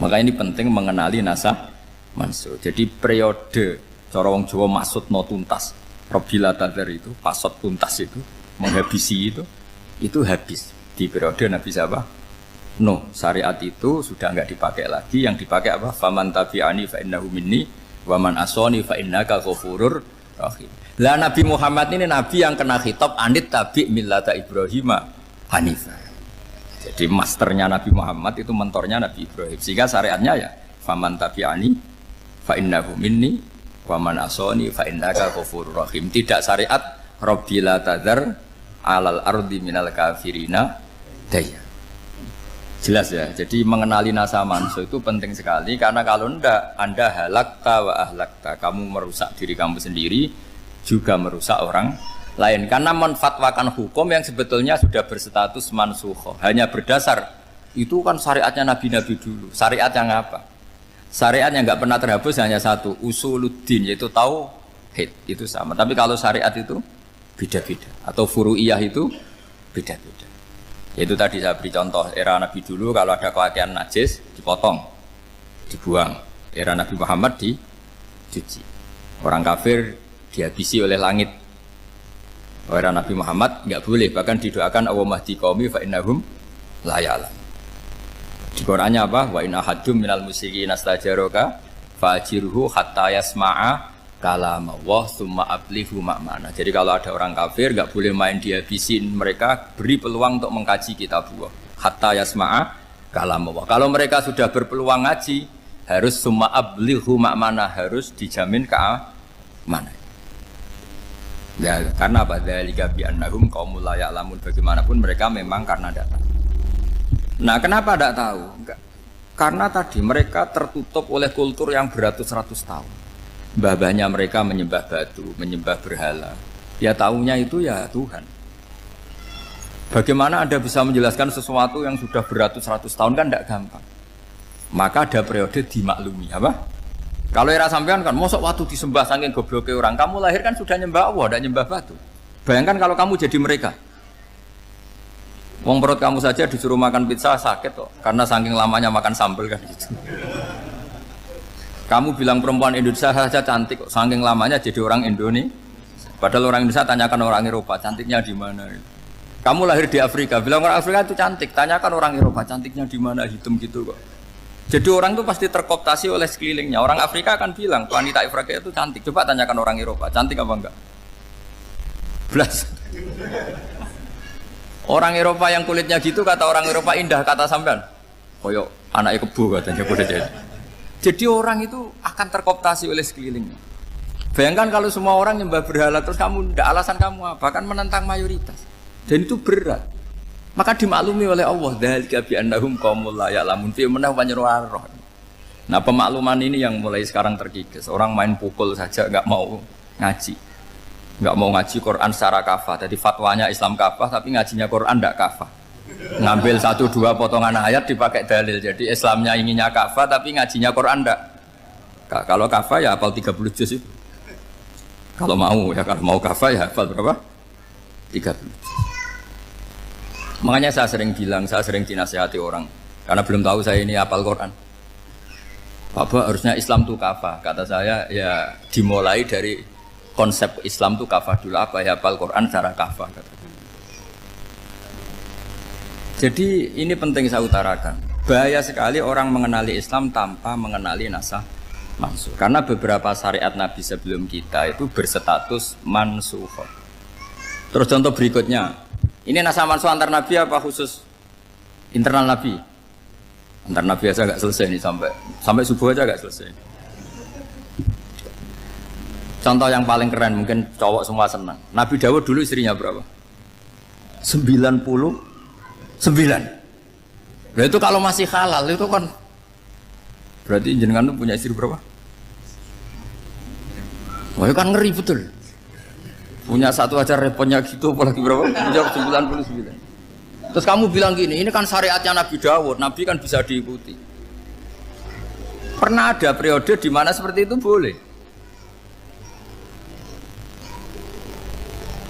Maka ini penting mengenali nasa mansuh. Jadi periode cara wong Jawa maksud no tuntas. Robila tadar itu, pasot tuntas itu, menghabisi itu habis di periode Nabi siapa? No, syariat itu sudah enggak dipakai lagi. Yang dipakai apa? Faman tabi'ani fa innahu minni wa man asani fa innaka ghafurur rahim. Lah Nabi Muhammad ini nabi yang kena khitab anit tabi' millata Ibrahim hanifah. Jadi masternya Nabi Muhammad itu mentornya Nabi Ibrahim. Sehingga syariatnya ya faman tabi'ani fa innahu minni wa man asani fa innaka ghafurur rahim. Tidak syariat Rabbila tadzar alal ardi minal kafirina daya. Jelas ya. Jadi mengenali nasa mansuh itu penting sekali karena kalau enggak Anda halakta wa ahlakta, kamu merusak diri kamu sendiri juga merusak orang lain karena menfatwakan hukum yang sebetulnya sudah berstatus mansukh. Hanya berdasar itu kan syariatnya nabi-nabi dulu. Syariat yang apa? Syariat yang enggak pernah terhapus hanya satu, usuluddin, yaitu tauhid, itu sama. Tapi kalau syariat itu beda-beda atau furu'iyah itu beda-beda. Itu tadi saya beri contoh era Nabi dulu kalau ada pakaian najis dipotong, dibuang. Era Nabi Muhammad dicuci. Orang kafir dihabisi oleh langit. Era Nabi Muhammad enggak boleh, bahkan didoakan Allahumma hdi qaumi fa innahum la ya'lamun. Di Qur'annya apa? Wa in ahadum minal musyrikin astajaraka fa'jirhu hatta yasma'a kalam Allah summa ablihu makmana. Jadi kalau ada orang kafir enggak boleh main dihabisin, mereka beri peluang untuk mengkaji kitab Allah hatta yasma'a kalam Allah. Kalau mereka sudah berpeluang ngaji harus summa ablihu makmana, harus dijamin keamanan. Ya, karena apa? Dzalika bi annahum qaumul la ya'lamun. Bagaimanapun mereka memang karena tidak tahu. Nah, kenapa tidak tahu? Enggak. Karena tadi mereka tertutup oleh kultur yang beratus-ratus tahun. Mbah-mbahnya mereka menyembah batu, menyembah berhala. Ya tahunya itu ya Tuhan. Bagaimana Anda bisa menjelaskan sesuatu yang sudah beratus-ratus tahun kan tidak gampang. Maka ada periode dimaklumi, apa? Kalau era sampean kan, mosok waktu disembah saking gobloknya orang, kamu lahir kan sudah nyembah Allah, tidak nyembah batu. Bayangkan kalau kamu jadi mereka. Wong perut kamu saja disuruh makan pizza sakit kok, karena saking lamanya makan sambal kan gitu. Kamu bilang perempuan Indonesia saja cantik kok, saking lamanya jadi orang Indonesia. Padahal orang Indonesia tanyakan orang Eropa, cantiknya di mana? Kamu lahir di Afrika, bilang orang Afrika itu cantik, tanyakan orang Eropa, cantiknya di mana? Hitam gitu kok. Jadi orang itu pasti terkooptasi oleh sekelilingnya. Orang Afrika akan bilang wanita Afrika itu cantik. Coba tanyakan orang Eropa, cantik apa enggak? Belas. Orang Eropa yang kulitnya gitu kata orang Eropa indah, kata sampean. Koyok anaknya kebo katanya boleh jadi. Jadi orang itu akan terkooptasi oleh sekelilingnya. Bayangkan kalau semua orang nyembah berhala terus kamu ndak, alasan kamu apa? Kan menentang mayoritas. Dan itu berat. Maka dimaklumi oleh Allah, dzalika bi annahum qaumul la ya'lamun fi manah panyeruarah. Nah, pemakluman ini yang mulai sekarang terkikis. Orang main pukul saja enggak mau ngaji. Enggak mau ngaji Quran secara kafah. Jadi fatwanya Islam kafah tapi ngajinya Quran enggak kafah. Ngambil 1-2 potongan ayat dipakai dalil. Jadi Islamnya inginnya kafah tapi ngajinya Quran enggak. Kalau kafah ya hafal 30 juz itu. Kalau mau kafah ya hafal berapa? 30 juz. Makanya saya sering bilang, saya sering dinasihati orang karena belum tahu saya ini hafal Quran. Bapak harusnya Islam itu kafah. Kata saya ya dimulai dari konsep Islam itu kafah dulu, apa ya hafal Quran secara kafah. Jadi ini penting saya utarakan. Bahaya sekali orang mengenali Islam tanpa mengenali nasah mansukh. Karena beberapa syariat Nabi sebelum kita itu berstatus mansukh. Terus contoh berikutnya, ini nasah mansukh antar Nabi apa khusus internal Nabi? Antar Nabi aja agak selesai nih sampai subuh aja agak selesai. Contoh yang paling keren mungkin cowok semua senang. Nabi Dawud dulu istrinya berapa? 99. Nah itu kalau masih halal itu kan berarti jenengan tuh punya istri berapa? Wah itu kan ngeri betul. Punya satu aja repotnya gitu apalagi berapa? Punya 99. Terus kamu bilang gini, ini kan syariatnya Nabi Dawud, Nabi kan bisa diikuti. Pernah ada periode di mana seperti itu boleh.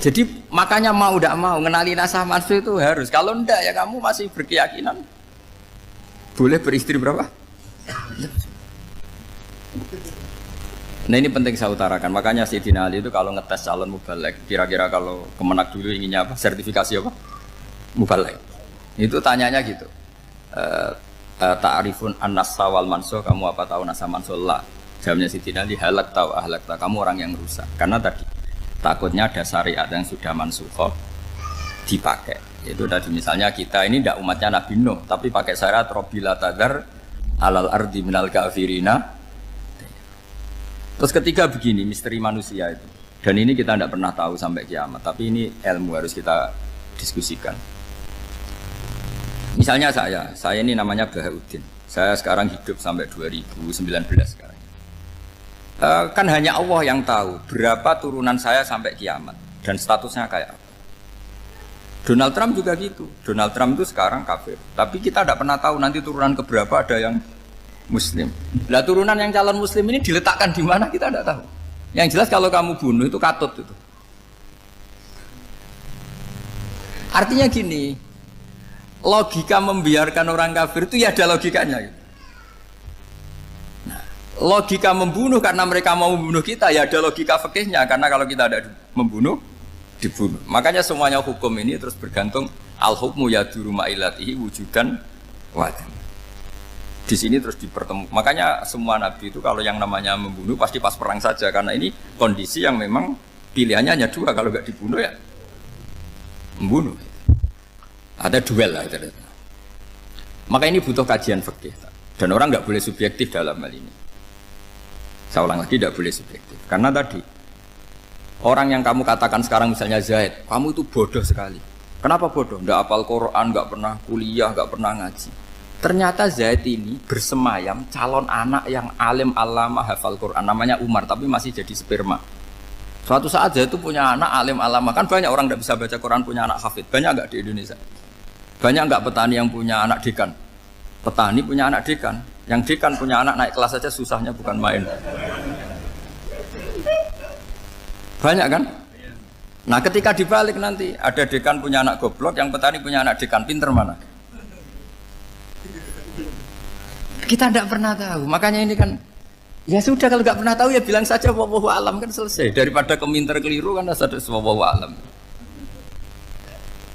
Jadi makanya mau tidak mau mengenali nasah mansukh itu harus. Kalau enggak ya kamu masih berkeyakinan boleh beristri berapa? Nah ini penting saya utarakan. Makanya Sayyidina Ali itu kalau ngetes calon mubaligh, kira-kira kalau Kemenak dulu inginnya apa? Sertifikasi apa? Mubaligh. Itu tanyanya gitu. Ta'rifun an-nassa wal mansukh, kamu apa tahu nasah mansukh? La. Jawabnya Sayyidina Ali, halak tahu ahlak tahu. Kamu orang yang rusak. Karena tadi takutnya ada syariat yang sudah mansukh dipakai. Itu tadi misalnya kita ini tidak umatnya Nabi Nuh, tapi pakai syariat Robbila tadar alal ardi minal kafirina. Terus ketiga begini, misteri manusia itu. Dan ini kita tidak pernah tahu sampai kiamat, tapi ini ilmu harus kita diskusikan. Misalnya saya ini namanya Bahauddin. Saya sekarang hidup sampai 2019 sekarang. Kan hanya Allah yang tahu berapa turunan saya sampai kiamat dan statusnya kayak apa. Donald Trump juga gitu. Donald Trump itu sekarang kafir, tapi kita tidak pernah tahu nanti turunan keberapa ada yang Muslim. Lah turunan yang calon Muslim ini diletakkan di mana kita tidak tahu. Yang jelas kalau kamu bunuh itu katut itu. Artinya gini, logika membiarkan orang kafir itu ya ada logikanya. Gitu. Logika membunuh karena mereka mau membunuh kita ya ada logika fikihnya, karena kalau kita ada membunuh dibunuh. Makanya semuanya hukum ini terus bergantung al-hukmu yaduru ma'ilatihi wujudan wadan. Di sini terus dipertemukan. Makanya semua nabi itu kalau yang namanya membunuh pasti pas perang saja, karena ini kondisi yang memang pilihannya hanya dua, kalau nggak dibunuh ya membunuh. Ada duel lah. Maka ini butuh kajian fikih dan orang nggak boleh subjektif dalam hal ini. Saya ulang lagi, tidak boleh subjektif. Karena tadi, orang yang kamu katakan sekarang misalnya Zaid, kamu itu bodoh sekali. Kenapa bodoh? Nggak hafal Quran, nggak pernah kuliah, nggak pernah ngaji. Ternyata Zaid ini bersemayam calon anak yang alim alama hafal Quran. Namanya Umar, tapi masih jadi sperma. Suatu saat Zaid itu punya anak alim alama. Kan banyak orang nggak bisa baca Quran punya anak hafid. Banyak nggak di Indonesia? Banyak nggak petani yang punya anak dekan? Petani punya anak dekan. Yang dekan punya anak naik kelas saja susahnya bukan main. Banyak kan? Nah ketika dibalik nanti ada dekan punya anak goblok, yang petani punya anak dekan pinter mana? Kita tidak pernah tahu. Makanya ini kan ya sudah, kalau nggak pernah tahu ya bilang saja wallahu alam, kan selesai. Daripada keminter keliru kan ada wallahu alam.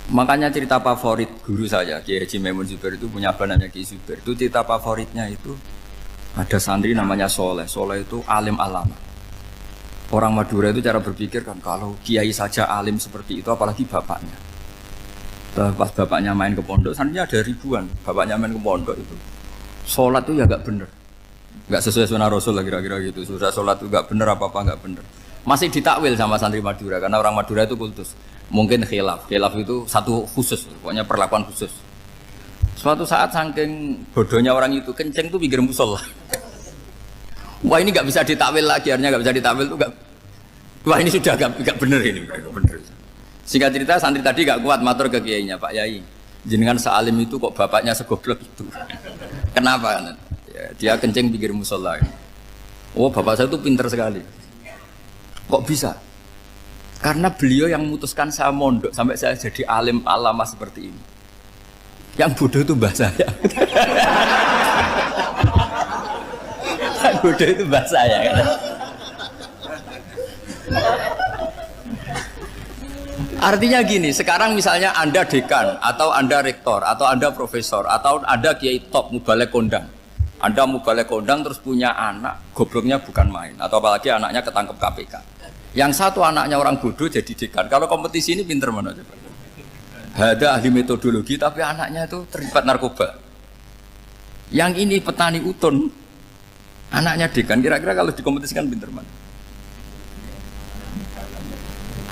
Makanya cerita favorit guru saya Kiai Haji Maimun Zubair itu punya apa namanya Kiai Zubair. Itu cerita favoritnya itu ada santri namanya Soleh. Soleh itu alim alama. Orang Madura itu cara berpikir kan kalau kiai saja alim seperti itu, apalagi bapaknya. Pas bapaknya main ke pondok, santrinya ada ribuan. Bapaknya main ke pondok itu, sholat itu ya nggak bener, nggak sesuai sunnah Rasul lah kira-kira gitu. Sudah sholat itu nggak bener, apa nggak bener. Masih ditakwil sama santri Madura karena orang Madura itu kultus. Mungkin khilaf itu satu khusus, pokoknya perlakuan khusus. Suatu saat saking bodohnya orang itu kenceng tuh pinggir musola. Wah ini nggak bisa ditakwil lagi, akhirnya nggak bisa ditakwil tuh nggak. Wah ini sudah nggak bener ini, nggak bener. Singkat cerita santri tadi nggak kuat matur ke kiainya, Pak Yai, jenengan sealim itu kok bapaknya segoblok itu. Kenapa? Ya, dia kencing pinggir musola. Oh bapak saya itu pinter sekali. Kok bisa? Karena beliau yang memutuskan saya mondok sampai saya jadi alim alama seperti ini. Yang bodoh itu mbah saya. Yang bodoh itu mbah saya kan. Artinya gini, sekarang misalnya Anda dekan atau Anda rektor atau Anda profesor atau Anda kiai top mubalek kondang. Anda mubalek kondang terus punya anak, gobloknya bukan main, atau apalagi anaknya ketangkep KPK. Yang satu anaknya orang bodoh jadi dekan. Kalau kompetisi ini pinter mana coba? Ada ahli metodologi tapi anaknya itu terlibat narkoba. Yang ini petani utun, anaknya dekan. Kira-kira kalau dikompetisikan pinter mana?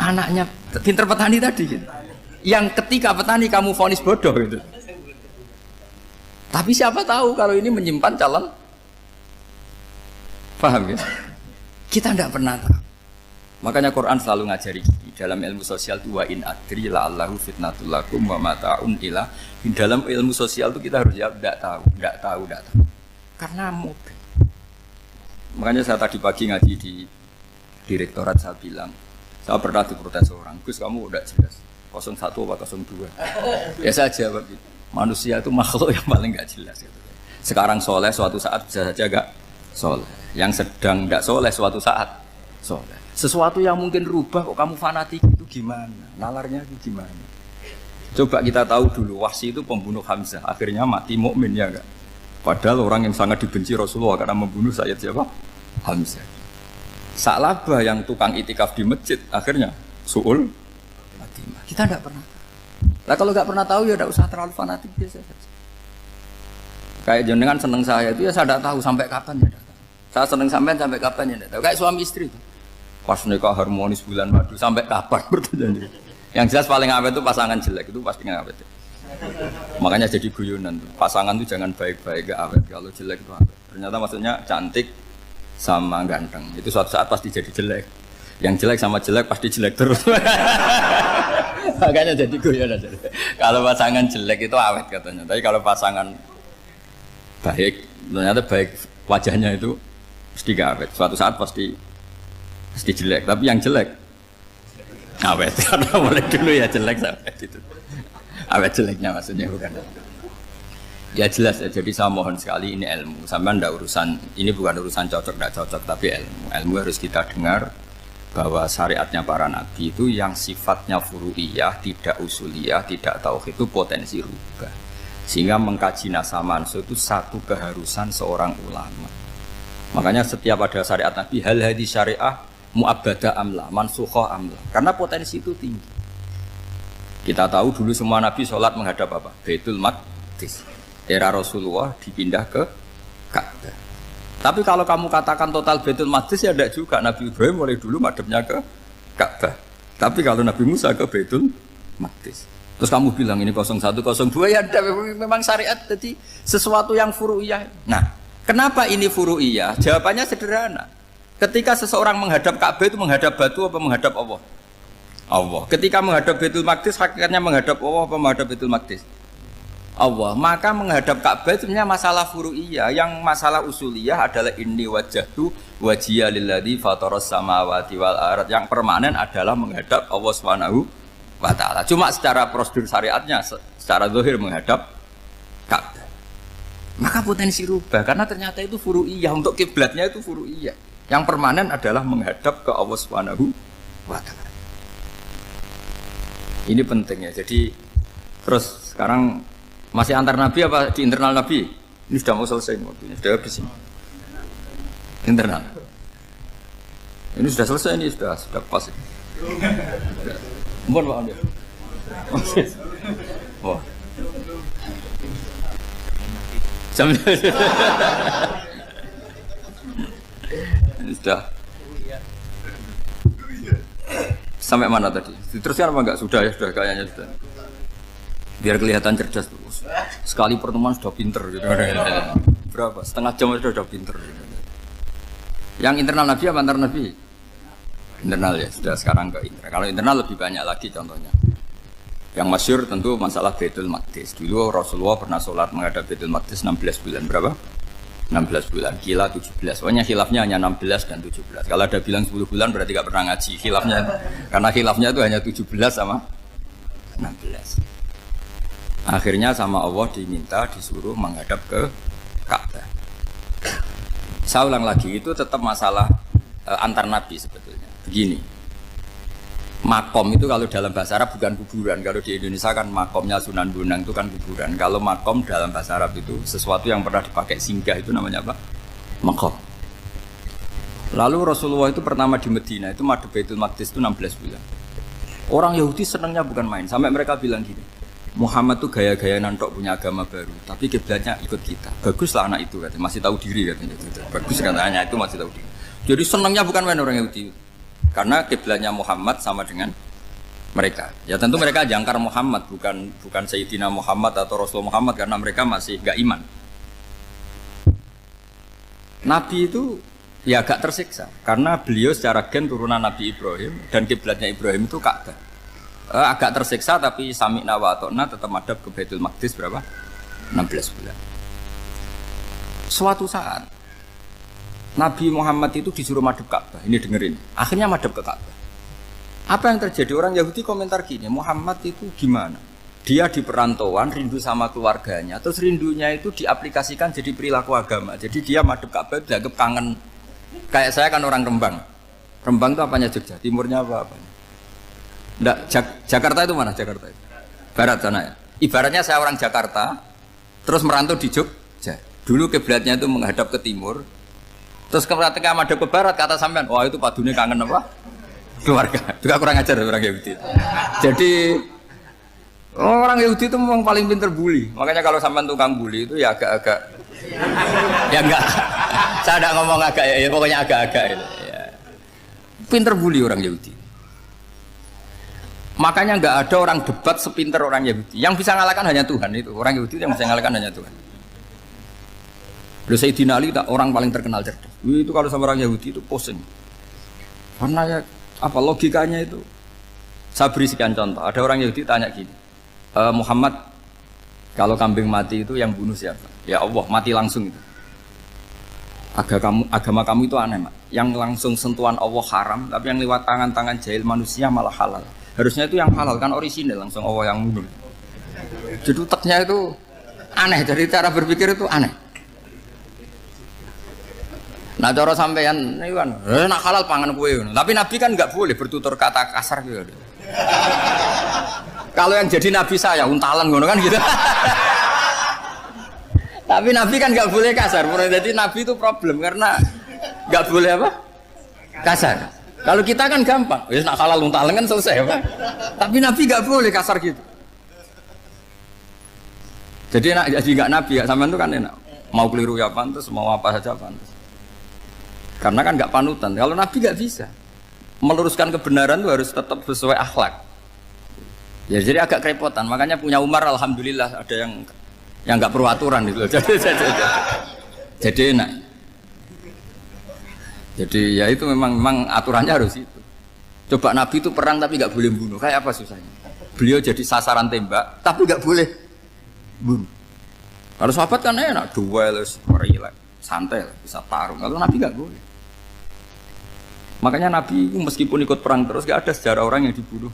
Anaknya pinter petani tadi gitu. Yang ketika petani kamu vonis bodoh gitu. Tapi siapa tahu kalau ini menyimpan calon. Paham ya? Kita tidak pernah tahu. Makanya Quran selalu ngajari dalam ilmu sosial itu wa in adri la'allahu fitnatul lakum wa mata'un ila. Di dalam ilmu sosial itu kita harus jawab tidak tahu. Karena mudah. Makanya saya tadi pagi ngaji di direktorat, saya bilang, saya pernah diprotes orang, Gus kamu udah jelas 01 apa 02. Ya saya jawab gitu. Manusia itu makhluk yang paling gak jelas gitu. Sekarang soleh suatu saat bisa saja gak soleh. Yang sedang gak soleh suatu saat soleh. Sesuatu yang mungkin rubah kok kamu fanatik itu gimana? Nalarnya itu gimana? Coba kita tahu dulu Wahsy itu pembunuh Hamzah, akhirnya mati mukmin ya enggak? Padahal orang yang sangat dibenci Rasulullah karena membunuh Sayyid siapa? Hamzah. Sa'labah yang tukang itikaf di masjid akhirnya su'ul khatimah. Kita tidak pernah. Nah kalau nggak pernah tahu ya tidak usah terlalu fanatik biasa saja. Kayak jenengan seneng saya itu ya saya tidak tahu sampai kapan ya. Saya seneng sampean sampai kapan ya tidak tahu. Kayak suami istri itu. Pas nikah harmonis bulan madu sampai kapan berarti. Yang jelas paling awet itu pasangan jelek itu pasti nggak awet. Makanya jadi guyonan tuh. Pasangan itu jangan baik-baik gak awet, kalau jelek itu awet. Ternyata maksudnya cantik sama ganteng itu suatu saat pasti jadi jelek. Yang jelek sama jelek pasti jelek terus. Makanya jadi guyonan. Kalau pasangan jelek itu awet katanya. Tapi kalau pasangan baik, ternyata baik wajahnya itu pasti gak awet. Suatu saat pasti jelek, tapi yang jelek awet. Karena mulai dulu ya jelek sampai gitu. Awet jeleknya maksudnya bukan. Ya jelas ya, jadi saya mohon sekali ini ilmu. Sampai ndak urusan, ini bukan urusan cocok ndak cocok, tapi ilmu. Ilmu harus kita dengar bahwa syariatnya para nabi itu yang sifatnya furu'iyah, tidak usuliyah, tidak tauhid itu potensi rubah. Sehingga mengkaji nasab manusia itu satu keharusan seorang ulama. Makanya setiap ada syariat nabi, hal hadis syariah mu'abbada amla, mansukha amla. Karena potensi itu tinggi. Kita tahu dulu semua nabi sholat menghadap apa? Baitul Maqdis. Era Rasulullah dipindah ke Ka'bah. Tapi kalau kamu katakan total Baitul Maqdis ya tidak juga. Nabi Ibrahim mulai dulu madhabnya ke Ka'bah. Tapi kalau Nabi Musa ke Baitul Maqdis. Terus kamu bilang ini 01, 02 ya memang syariat jadi sesuatu yang furu'iyah. Nah, kenapa ini furu'iyah? Jawabannya sederhana. Ketika seseorang menghadap Ka'bah itu menghadap batu apa menghadap Allah? Allah. Ketika menghadap Baitul Maqdis hakikatnya menghadap Allah apa menghadap Baitul Maqdis? Allah, maka menghadap Ka'bah itu sebenarnya masalah furu'iyah. Yang masalah usuliyah adalah inni wajjahtu wajhiya lilladzi fataras samawati wal ardh. Yang permanen adalah menghadap Allah Subhanahu wa taala. Cuma secara prosedur syariatnya secara zahir menghadap Ka'bah. Maka potensi rubah karena ternyata itu furu'iyah, untuk kiblatnya itu furu'iyah. Yang permanen adalah menghadap ke Allah Subhanahu wa taala. Ini penting ya. Jadi terus sekarang masih antar nabi apa di internal nabi? Ini sudah mau selesai waktunya, sudah habis ini. Internal. Ini sudah selesai, ini sudah pas. Mohon Pak Andi. Wah. Ini sudah. Sampai mana tadi? Teruskan apa enggak? Sudah ya, sudah kayaknya sudah. Biar kelihatan cerdas terus. Sekali pertemuan sudah pinter gitu. Berapa? Setengah jam sudah pinter gitu. Yang internal nabi apa antar nabi? Internal ya, sudah sekarang ke internal. Kalau internal lebih banyak lagi contohnya. Yang masyhur tentu masalah Baitul Maqdis. Dulu Rasulullah pernah sholat menghadap Baitul Maqdis 16 bulan. Berapa? 16 bulan. Kila 17. Pokoknya khilafnya hanya 16 dan 17. Kalau ada bilang 10 bulan berarti gak pernah ngaji. Khilafnya, karena khilafnya itu hanya 17 sama 16. Akhirnya sama Allah diminta disuruh menghadap ke Ka'bah. Saya ulang lagi, itu tetap masalah antar nabi sebetulnya. Begini, makom itu kalau dalam bahasa Arab bukan kuburan. Kalau di Indonesia kan makomnya Sunan Bonang itu kan kuburan. Kalau makom dalam bahasa Arab itu sesuatu yang pernah dipakai singgah, itu namanya apa? Makom. Lalu Rasulullah itu pertama di Medina itu madhab Baitul Maqdis itu 16 bulan. Orang Yahudi senangnya bukan main, sampai mereka bilang gini, Muhammad tuh gaya-gaya nantok punya agama baru, tapi kiblatnya ikut kita. Baguslah anak itu katanya, masih tahu diri katanya. Bagus katanya itu masih tahu diri. Jadi senangnya bukan main orang Yahudi, karena kiblatnya Muhammad sama dengan mereka. Ya tentu mereka jangkar Muhammad, bukan Sayyidina Muhammad atau Rasul Muhammad, karena mereka masih gak iman. Nabi itu ya agak tersiksa, karena beliau secara gen turunan Nabi Ibrahim dan kiblatnya Ibrahim itu Ka'bah. Agak tersiksa tapi sami'na wa ata'na tetap madhab ke Baitul Maqdis berapa? 16 bulan. Suatu saat Nabi Muhammad itu disuruh madhab Ka'bah. Ini dengerin. Akhirnya madhab ke Ka'bah. Apa yang terjadi? Orang Yahudi komentar gini, Muhammad itu gimana? Dia di perantauan rindu sama keluarganya, terus rindunya itu diaplikasikan jadi perilaku agama. Jadi dia madhab Ka'bah dianggap kangen. Kayak saya kan orang Rembang. Rembang itu apanya Jogja? Timurnya apa-apanya? Nggak, Jakarta itu mana Jakarta itu? Barat sana ya. Ibaratnya saya orang Jakarta, terus merantau di Jogja. Dulu kiblatnya itu menghadap ke timur, terus ketika madhab ke barat, kata sampean, wah itu padunya kangen apa? Keluarga. Juga kurang ajar orang Yahudi. Jadi orang Yahudi itu memang paling pinter bully. Makanya kalau sampean tukang bully itu ya agak-agak, ya enggak. Saya tidak ngomong agak ya, pokoknya agak-agak. Ya. Pinter bully orang Yahudi. Makanya nggak ada orang debat sepinter orang Yahudi. Yang bisa ngalahkan hanya Tuhan itu. Orang Yahudi yang bisa ngalahkan hanya Tuhan. Sayyidina Ali orang paling terkenal cerdas. Itu kalau sama orang Yahudi itu pusing. Karena ya apa logikanya itu? Saya beri sekian contoh. Ada orang Yahudi tanya gini, Muhammad, kalau kambing mati itu yang bunuh siapa? Ya Allah, mati langsung itu. Agama kamu itu aneh, Mak. Yang langsung sentuhan Allah haram, tapi yang lewat tangan-tangan jahil manusia malah halal. Harusnya itu yang halal kan orisinil, langsung Allah yang bunuh. Juduteknya itu aneh, dari cara berpikir itu aneh. Nah cara sampean ini kan, nak halal pangan kue. Tapi Nabi kan nggak boleh bertutur kata kasar gitu. Kalau yang jadi Nabi saya untalan ngono kan gitu. Tapi Nabi kan nggak boleh kasar. Jadi Nabi itu problem karena nggak boleh apa? Kasar. Kalau kita kan gampang, ya nak halal untalan kan selesai apa? Tapi Nabi nggak boleh kasar gitu. Jadi nggak Nabi, ya sampean itu kan enak. Mau keliru ya pantas, mau apa saja pantas. Karena kan nggak panutan. Kalau Nabi nggak bisa. Meluruskan kebenaran itu harus tetap sesuai akhlak. Ya jadi agak kerepotan. Makanya punya Umar alhamdulillah ada yang nggak perlu aturan gitu. Jadi enak. Jadi ya itu memang aturannya harus itu. Coba Nabi itu perang tapi nggak boleh bunuh. Kayak apa susahnya? Beliau jadi sasaran tembak tapi nggak boleh bunuh. Kalau sahabat kan enak, duel, relax, santai, bisa tarung. Kalau Nabi nggak boleh. Makanya Nabi meskipun ikut perang terus, nggak ada sejarah orang yang dibunuh.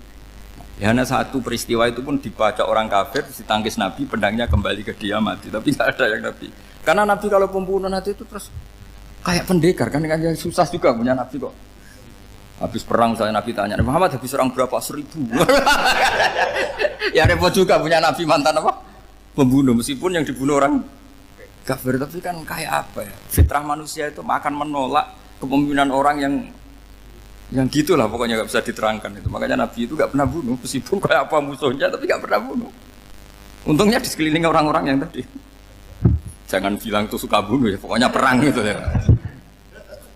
Ya, hanya satu peristiwa itu pun dibaca orang kafir, ditangkis Nabi, pedangnya kembali ke dia mati. Tapi nggak ada yang Nabi. Karena Nabi kalau pembunuh nanti itu terus kayak pendekar kan, yang susah juga punya Nabi kok. Habis perang saya Nabi tanya, Muhammad habis perang berapa? 1000. Ya repot juga punya Nabi mantan apa? Pembunuh, meskipun yang dibunuh orang kafir, tapi kan kayak apa ya? Fitrah manusia itu akan menolak kepemimpinan orang yang gitulah pokoknya nggak bisa diterangkan itu. Makanya Nabi itu nggak pernah bunuh, meskipun kayak apa musuhnya, tapi nggak pernah bunuh. Untungnya di sekeliling orang-orang yang tadi. Jangan bilang itu suka bunuh ya, pokoknya perang gitu ya.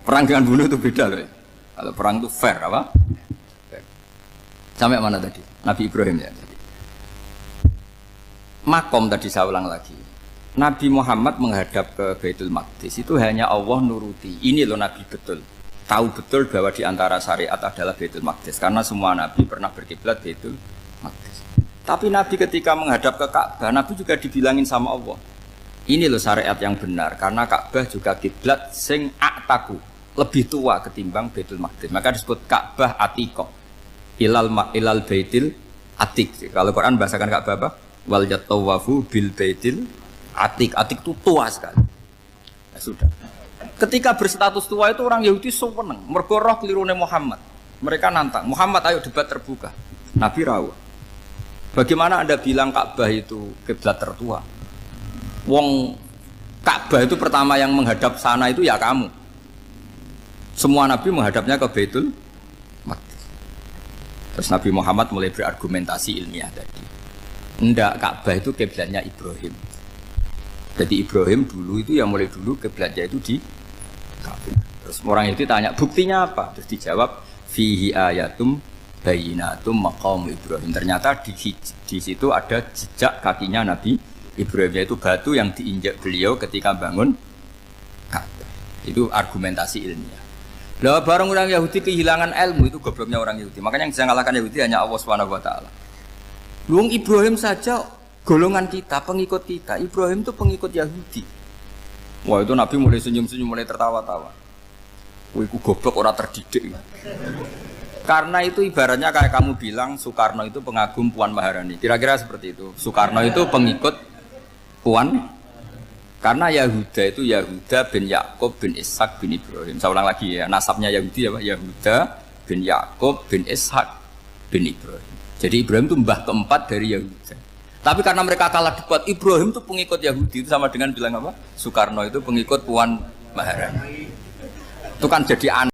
Perang dengan bunuh itu beda loh. Ya. Kalau perang itu fair apa? Fair. Sampai mana tadi? Nabi Ibrahim ya. Makom tadi saya ulang lagi. Nabi Muhammad menghadap ke Baitul Maqdis itu hanya Allah nuruti. Ini loh Nabi betul. Tahu betul bahwa di antara syariat adalah Baitul Maqdis karena semua Nabi pernah berkiblat Baitul Maqdis. Tapi Nabi ketika menghadap ke Ka'bah, Nabi juga dibilangin sama Allah. Ini loh syariat yang benar karena Ka'bah juga kiblat sing a'taku, lebih tua ketimbang Baitul Maqdis. Maka disebut Ka'bah Atiqah. Ilal Baitil Atiq. Kalau Quran bahasakan Ka'bah apa? Wal yatawafu bil Baitil Atiq. Atiq itu tua sekali. Ya sudah. Ketika berstatus tua itu orang Yahudi seneng, mergo roh kelirune Muhammad. Mereka nantang, Muhammad ayo debat terbuka. Nabi rawuh. Bagaimana Anda bilang Ka'bah itu kiblat tertua? Wong Ka'bah itu pertama yang menghadap sana itu ya kamu. Semua Nabi menghadapnya ke Baitul Maqdis. Terus Nabi Muhammad mulai berargumentasi ilmiah tadi. Enggak, Ka'bah itu kiblatnya Ibrahim. Jadi Ibrahim dulu itu yang mulai dulu kiblatnya itu di Ka'bah. Terus orang itu tanya buktinya apa? Terus dijawab fihi ayatum bayyinatum maqam Ibrahim. Ternyata di situ ada jejak kakinya Nabi Ibrahim, yaitu batu yang diinjak beliau ketika bangun Ka'bah. Itu argumentasi ilmiah. Lah barang orang Yahudi kehilangan ilmu itu gobloknya orang Yahudi. Makanya yang bisa mengalahkan Yahudi hanya Allah Subhanahu wa taala. Luang Ibrahim saja golongan kita, pengikut kita. Ibrahim itu pengikut Yahudi. Wah itu Nabi mulai senyum-senyum, mulai tertawa-tawa. Wah itu goblok orang terdidik. Karena itu ibaratnya kayak kamu bilang Soekarno itu pengagum Puan Maharani. Kira-kira seperti itu. Soekarno itu pengikut Puan. Karena Yahuda itu Yahuda bin Yakub bin Ishak bin Ibrahim. Saya ulang lagi ya, nasabnya Yahudi apa? Yahuda bin Yakub bin Ishak bin Ibrahim. Jadi Ibrahim itu mbah keempat dari Yahuda. Tapi karena mereka kalah debat, Ibrahim itu pengikut Yahudi, itu sama dengan bilang apa? Soekarno itu pengikut Puan Maharani. Itu kan jadi aneh.